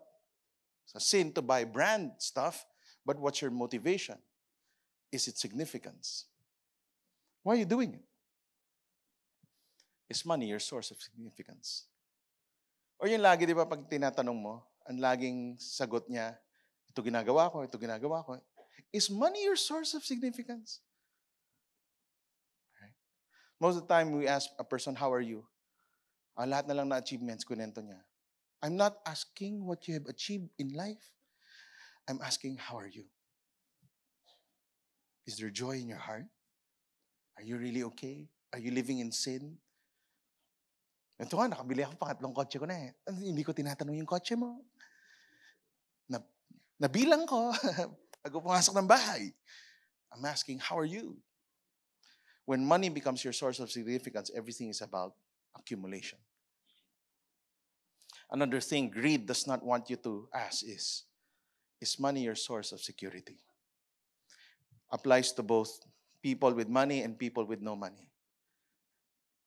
a sin to buy brand stuff, but what's your motivation? Is it significance? Why are you doing it? Is money your source of significance? Or yung lagi, di ba, pag tinatanong mo, ang laging sagot niya, ito ginagawa ko, ito ginagawa ko. Is money your source of significance? Most of the time, we ask a person, how are you? Lahat na lang na achievements, kunento niya. I'm not asking what you have achieved in life. I'm asking, how are you? Is there joy in your heart? Are you really okay? Are you living in sin? Ito nga, nakabili ako, pangatlong kotse ko na eh. Hindi ko tinatanong yung kotse mo. Na, nabilang ko, bago pumasok ng bahay. I'm asking, how are you? When money becomes your source of significance, everything is about accumulation. Another thing greed does not want you to ask is money your source of security? Applies to both people with money and people with no money.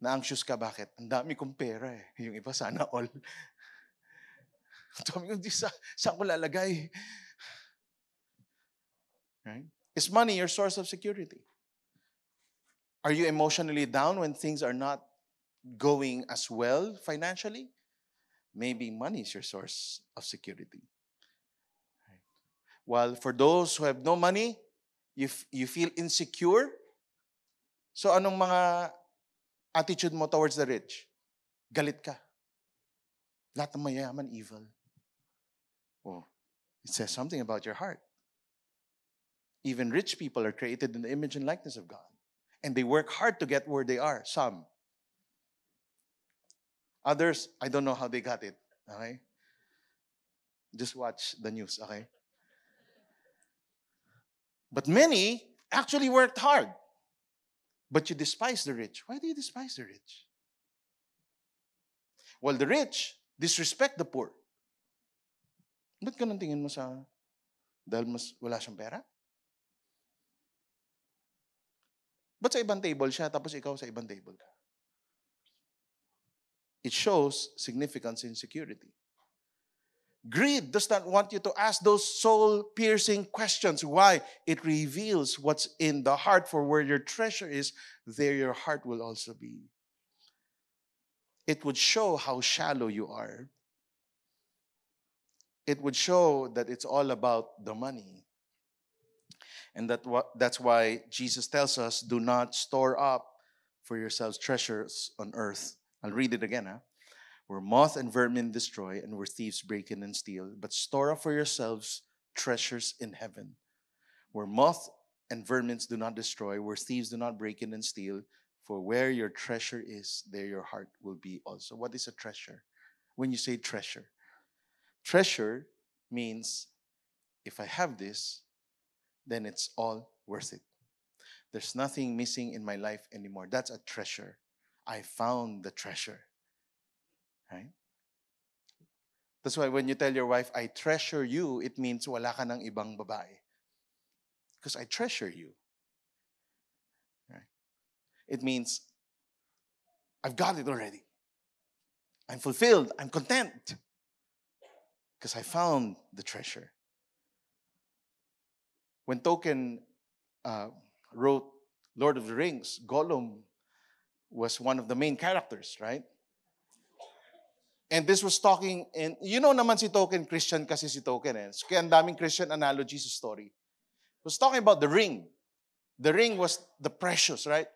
Na-anxious ka, bakit? Ang dami kong pera eh. Yung iba, sana all. Dami ko, saan ko lalagay? Right? Is money your source of security? Are you emotionally down when things are not going as well financially? Maybe money is your source of security. Right? While for those who have no money, you feel insecure. So anong mga attitude mo towards the rich? Galit ka. Lahat ng mayaman, evil. Oh, it says something about your heart. Even rich people are created in the image and likeness of God. And they work hard to get where they are. Some. Others, I don't know how they got it. Okay? Just watch the news, okay? But many actually worked hard. But you despise the rich. Why do you despise the rich? Well, the rich disrespect the poor. Ba't ka nang tingin mo sa dahil mas wala siyang pera? Ba't sa ibang table siya tapos ikaw sa ibang table ka? It shows significance in security. Greed does not want you to ask those soul-piercing questions. Why? It reveals what's in the heart. For where your treasure is, there your heart will also be. It would show how shallow you are. It would show that it's all about the money. And that's why Jesus tells us, do not store up for yourselves treasures on earth. I'll read it again. Where moth and vermin destroy and where thieves break in and steal. But store up for yourselves treasures in heaven. Where moth and vermin do not destroy, where thieves do not break in and steal. For where your treasure is, there your heart will be also. What is a treasure? When you say treasure, treasure means if I have this, then it's all worth it. There's nothing missing in my life anymore. That's a treasure. I found the treasure. Right? That's why when you tell your wife, I treasure you, it means wala ka ng ibang babae. Because I treasure you. Right? It means I've got it already. I'm fulfilled. I'm content. Because I found the treasure. When Tolkien wrote Lord of the Rings, Gollum was one of the main characters, right? And this was talking, and you know naman si Tolkien, Christian kasi si Tolkien eh. So kaya ang daming Christian analogy sa story. He was talking about the ring. The ring was the precious, right?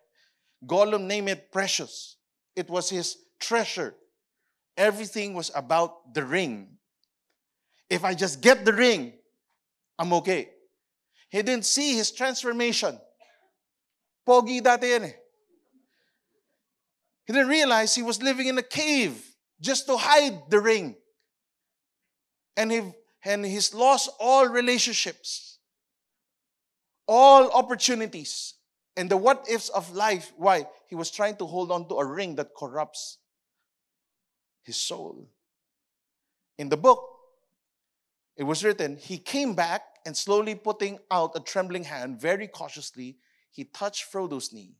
Gollum named it precious. It was his treasure. Everything was about the ring. If I just get the ring, I'm okay. He didn't see his transformation. Pogi dati yan eh. He didn't realize he was living in a cave just to hide the ring. And he's lost all relationships, all opportunities, and the what ifs of life. Why? He was trying to hold on to a ring that corrupts his soul. In the book, it was written, he came back and slowly putting out a trembling hand, very cautiously, he touched Frodo's knee.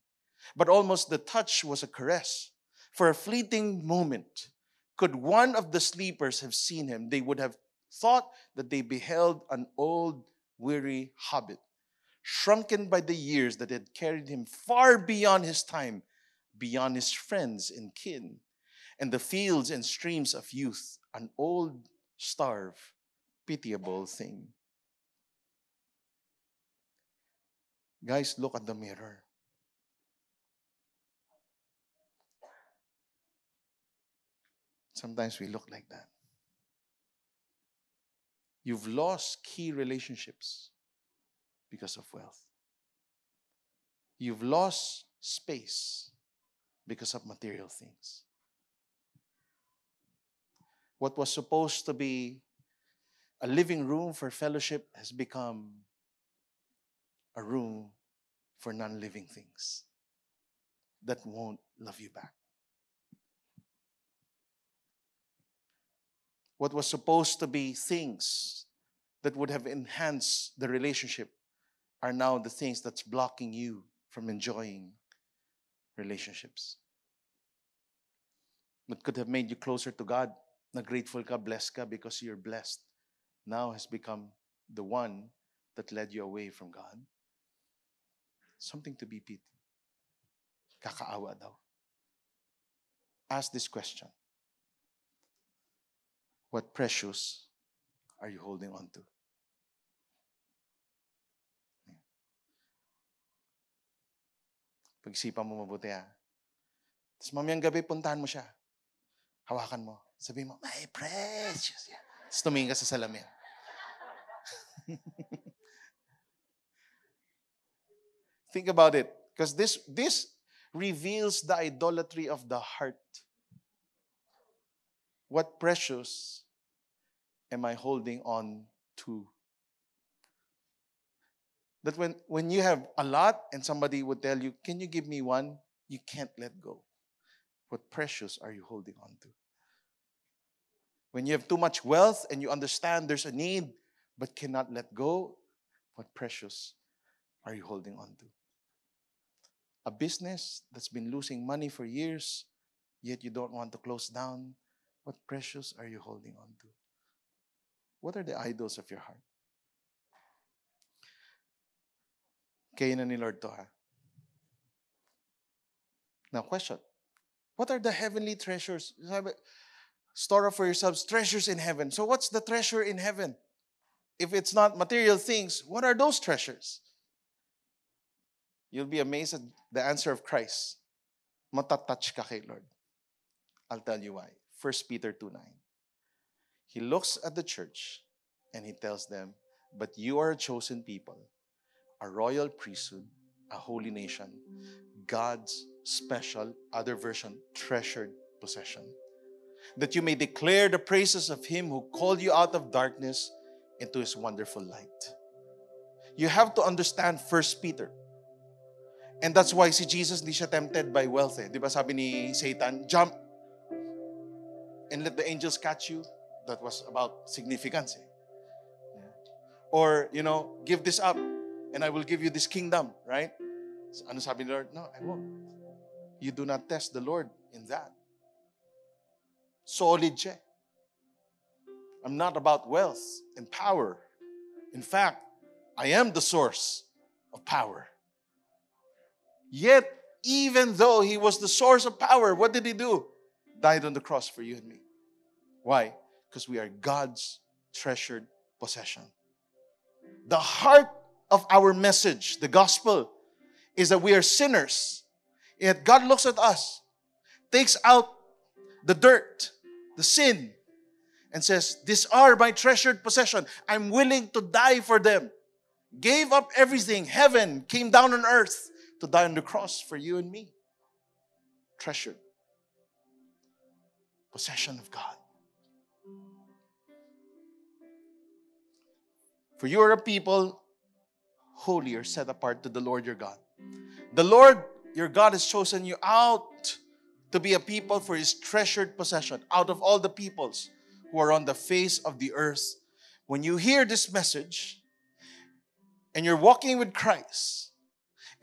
But almost the touch was a caress. For a fleeting moment, could one of the sleepers have seen him, they would have thought that they beheld an old, weary hobbit, shrunken by the years that had carried him far beyond his time, beyond his friends and kin, and the fields and streams of youth, an old, starved, pitiable thing. Guys, look at the mirror. Sometimes we look like that. You've lost key relationships because of wealth. You've lost space because of material things. What was supposed to be a living room for fellowship has become a room for non-living things that won't love you back. What was supposed to be things that would have enhanced the relationship are now the things that's blocking you from enjoying relationships. What could have made you closer to God, na grateful ka, blessed ka because you're blessed, now has become the one that led you away from God. Something to be pitied. Kakaawa daw. Ask this question. What precious are you holding on to? Pag-isipan mo mabuti ha. Tapos mamayang gabi, puntahan mo siya. Hawakan mo. Sabihin mo, my precious. Tapos tumingin ka sa salamin. Think about it. Because this reveals the idolatry of the heart. What precious am I holding on to? That when you have a lot and somebody would tell you, can you give me one? You can't let go. What precious are you holding on to? When you have too much wealth and you understand there's a need but cannot let go, what precious are you holding on to? A business that's been losing money for years, yet you don't want to close down, what precious are you holding on to? What are the idols of your heart? Kaya na ni Lord to ha. Now question, what are the heavenly treasures? Store up for yourselves treasures in heaven. So what's the treasure in heaven? If it's not material things, what are those treasures? You'll be amazed at the answer of Christ. Matatouch ka kay Lord. I'll tell you why. 1 Peter 2:9. He looks at the church and he tells them, but you are a chosen people, a royal priesthood, a holy nation, God's special, other version, treasured possession, that you may declare the praises of Him who called you out of darkness into His wonderful light. You have to understand 1 Peter. And that's why si Jesus hindi siya tempted by wealth. Di ba sabi ni Satan, jump and let the angels catch you. That was about significance. Or, give this up and I will give you this kingdom, right? So, ano sabi ni Lord? No, I won't. You do not test the Lord in that. Solid siya. I'm not about wealth and power. In fact, I am the source of power. Yet, even though He was the source of power, what did He do? Died on the cross for you and me. Why? Because we are God's treasured possession. The heart of our message, the gospel, is that we are sinners. Yet God looks at us, takes out the dirt, the sin, and says, these are my treasured possession. I'm willing to die for them. Gave up everything. Heaven came down on earth to die on the cross for you and me. Treasured possession of God. For you are a people holy or set apart to the Lord your God. The Lord your God has chosen you out to be a people for His treasured possession out of all the peoples who are on the face of the earth. When you hear this message and you're walking with Christ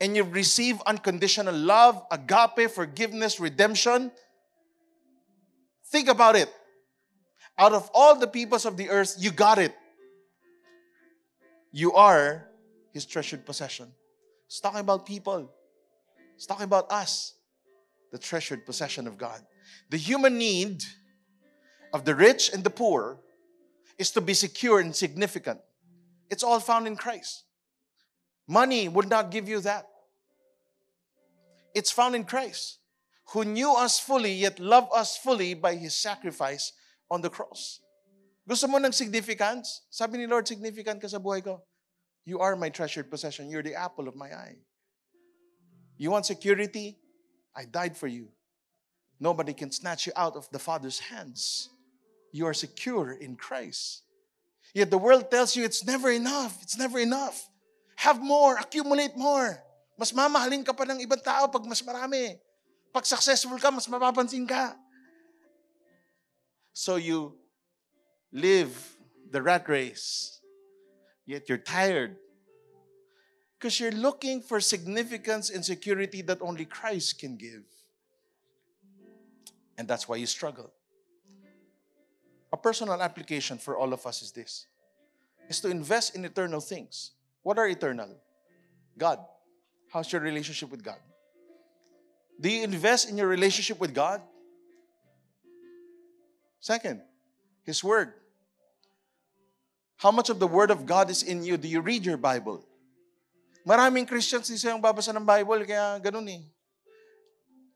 and you've received unconditional love, agape, forgiveness, redemption, think about it. Out of all the peoples of the earth, you got it. You are His treasured possession. It's talking about people. It's talking about us, the treasured possession of God. The human need of the rich and the poor is to be secure and significant. It's all found in Christ. Money would not give you that. It's found in Christ. who knew us fully yet loved us fully by His sacrifice on the cross. Gusto mo ng significance? Sabi ni Lord, significant ka sa buhay ko. You are my treasured possession. You're the apple of my eye. You want security? I died for you. Nobody can snatch you out of the Father's hands. You are secure in Christ. Yet the world tells you it's never enough. It's never enough. Have more. Accumulate more. Mas mamahalin ka pa ng ibang tao pag mas marami. Pag successful ka, mas mapapansin ka. So you live the rat race. Yet you're tired. Because you're looking for significance and security that only Christ can give. And that's why you struggle. A personal application for all of us is this. Is to invest in eternal things. What are eternal? God. How's your relationship with God? Do you invest in your relationship with God? Second, His Word. How much of the Word of God is in you? Do you read your Bible? Maraming Christians hindi silang babasa ng Bible, kaya ganun eh.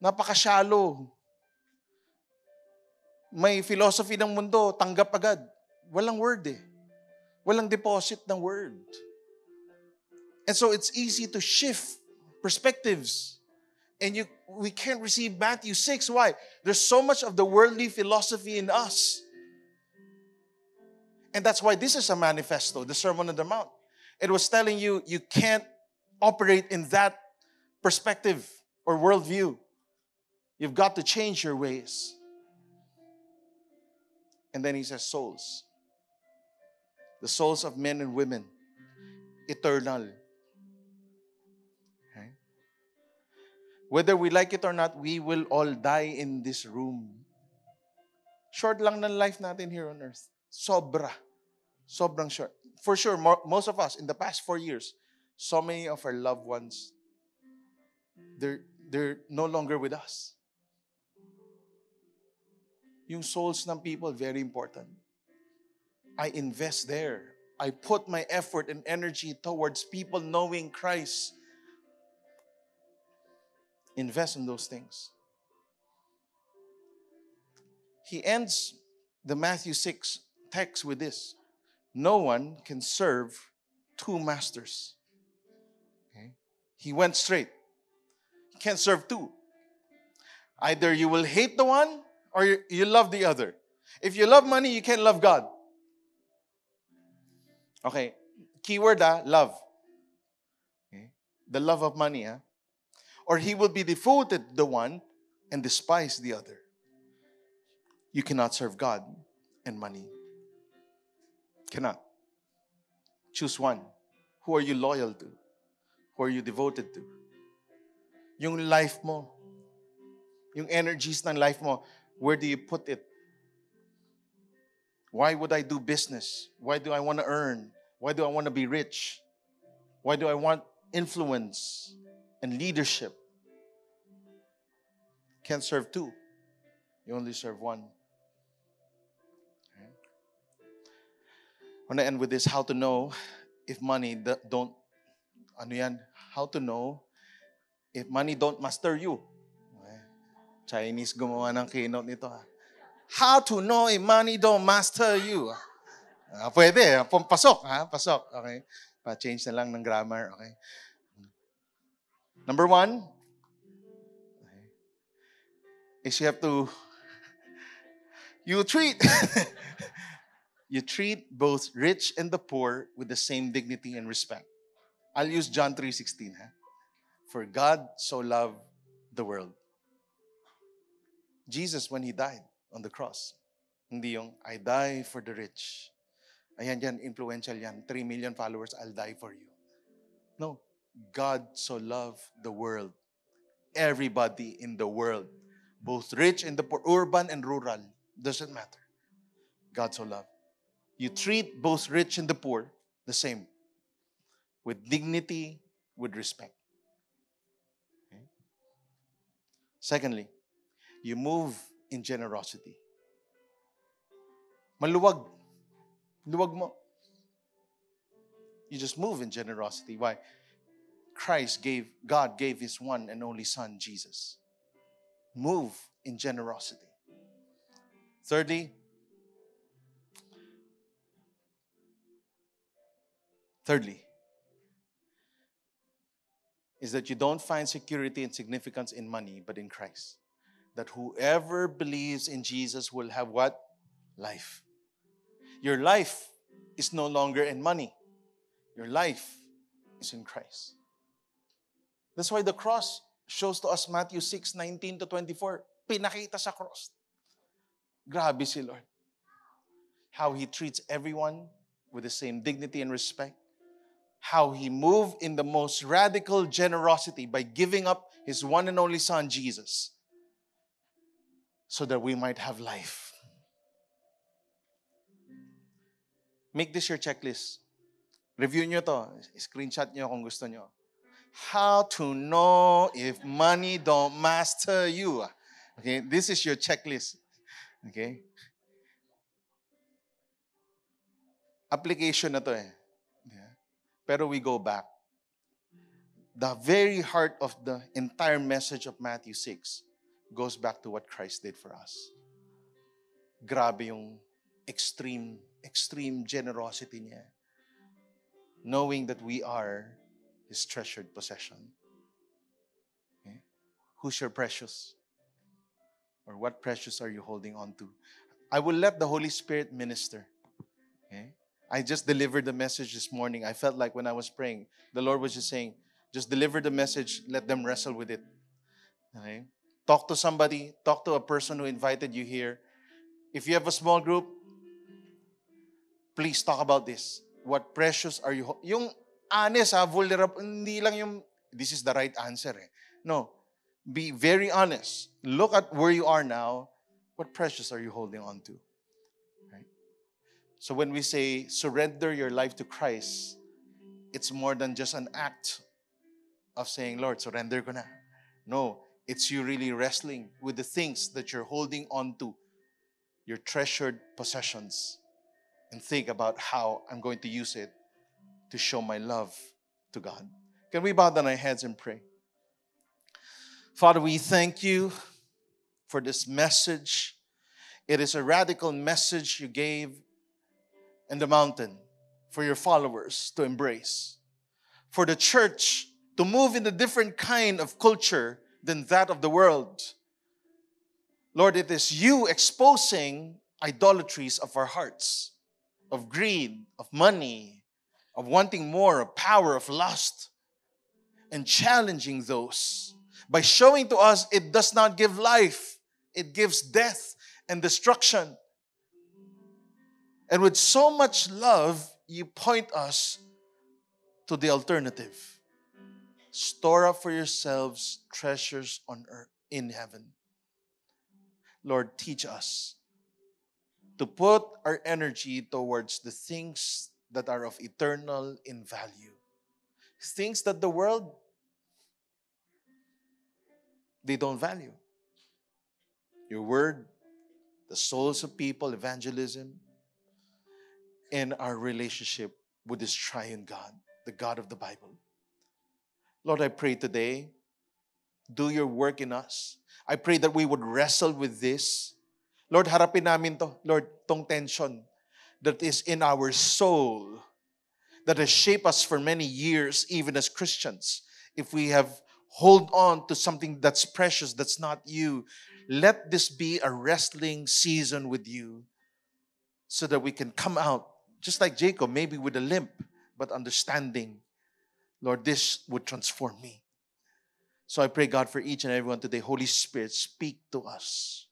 Napaka-shallow. May philosophy ng mundo, tanggap agad. Walang word eh. Walang deposit ng word. And so it's easy to shift perspectives. And we can't receive Matthew 6. Why? There's so much of the worldly philosophy in us. And that's why this is a manifesto, the Sermon on the Mount. It was telling you, you can't operate in that perspective or worldview. You've got to change your ways. And then he says souls. The souls of men and women. Eternal. Okay? Whether we like it or not, we will all die in this room. Short lang ng life natin here on earth. Sobrang short. For sure, most of us in the past 4 years, so many of our loved ones, they're no longer with us. Yung souls ng people, very important. I invest there. I put my effort and energy towards people knowing Christ. Invest in those things. He ends the Matthew 6 text with this. No one can serve two masters. Okay? He went straight. You can't serve two. Either you will hate the one or you love the other. If you love money, you can't love God. Okay, keyword love. Okay? The love of money. Or he will be devoted to the one and despise the other. You cannot serve God and money. Cannot. Choose one. Who are you loyal to? Who are you devoted to? Yung life mo, yung energies ng life mo, where do you put it? Why would I do business? Why do I want to earn? Why do I want to be rich? Why do I want influence and leadership? Can't serve two. You only serve one. Okay. I want to end with this. How to know if money don't, how to know if money don't master you. Okay. Chinese gumawa ng keynote nito. How to know if money don't master you. Pwede. Pasok. Pasok. Okay. Pa-change na lang ng grammar. Okay. Number 1, is you have to, you treat both rich and the poor with the same dignity and respect. I'll use John 3:16. For God so loved the world. Jesus, when He died on the cross, hindi yung, I die for the rich. Ayan yan, influential yan. 3 million followers, I'll die for you. No. God so loved the world. Everybody in the world. Both rich and the poor, urban and rural. Doesn't matter. God so loved. You treat both rich and the poor the same. With dignity, with respect. Okay? Secondly, you move in generosity. Maluwag. Luwag mo. You just move in generosity. Why? God gave His one and only Son, Jesus. Move in generosity. Thirdly, is that you don't find security and significance in money, but in Christ. That whoever believes in Jesus will have what? Life. Your life is no longer in money. Your life is in Christ. That's why the cross shows to us Matthew 6:19-24. Pinakita sa cross. Grabe si Lord. How He treats everyone with the same dignity and respect. How He moved in the most radical generosity by giving up His one and only Son, Jesus, so that we might have life. Make this your checklist. Review nyo to. Screenshot nyo kung gusto nyo. How to know if money don't master you. Okay, this is your checklist. Okay? Application na to eh. Yeah. Pero we go back. The very heart of the entire message of Matthew 6 goes back to what Christ did for us. Grabe yung extreme generosity niya. Knowing that we are His treasured possession. Okay? Who's your precious? Or what precious are you holding on to? I will let the Holy Spirit minister. Okay? I just delivered the message this morning. I felt like when I was praying, the Lord was just saying, just deliver the message, let them wrestle with it. Okay? Talk to somebody, talk to a person who invited you here. If you have a small group, please talk about this. What precious are you? Yung honest, vulnerable, hindi lang yung, this is the right answer. No. Be very honest. Look at where you are now. What precious are you holding on to? Right? So when we say surrender your life to Christ, it's more than just an act of saying, Lord, surrender ko na. No, it's you really wrestling with the things that you're holding on to, your treasured possessions, and think about how I'm going to use it to show my love to God. Can we bow down our heads and pray? Father, we thank you for this message. It is a radical message you gave in the mountain for your followers to embrace. For the church to move in a different kind of culture than that of the world. Lord, it is you exposing idolatries of our hearts, of greed, of money, of wanting more, of power, of lust, and challenging those by showing to us it does not give life, it gives death and destruction. And with so much love, you point us to the alternative. Store up for yourselves treasures on earth, in heaven. Lord, teach us to put our energy towards the things that are of eternal in value. Things that the world, they don't value. Your word, the souls of people, evangelism, and our relationship with this triune God, the God of the Bible. Lord, I pray today, do your work in us. I pray that we would wrestle with this. Lord, harapin namin to. Lord, tong tension that is in our soul, that has shaped us for many years, even as Christians. If we have hold on to something that's precious, that's not you, let this be a wrestling season with you so that we can come out, just like Jacob, maybe with a limp, but understanding, Lord, this would transform me. So I pray, God, for each and everyone today, Holy Spirit, speak to us.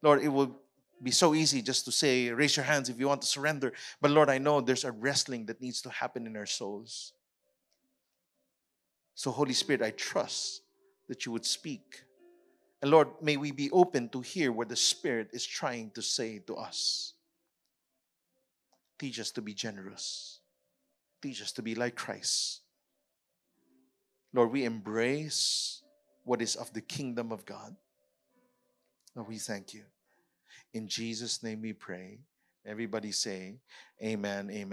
Lord, it will be so easy just to say, raise your hands if you want to surrender. But Lord, I know there's a wrestling that needs to happen in our souls. So Holy Spirit, I trust that you would speak. And Lord, may we be open to hear what the Spirit is trying to say to us. Teach us to be generous. Teach us to be like Christ. Lord, we embrace what is of the kingdom of God. Lord, we thank you. In Jesus' name we pray. Everybody say, amen, amen.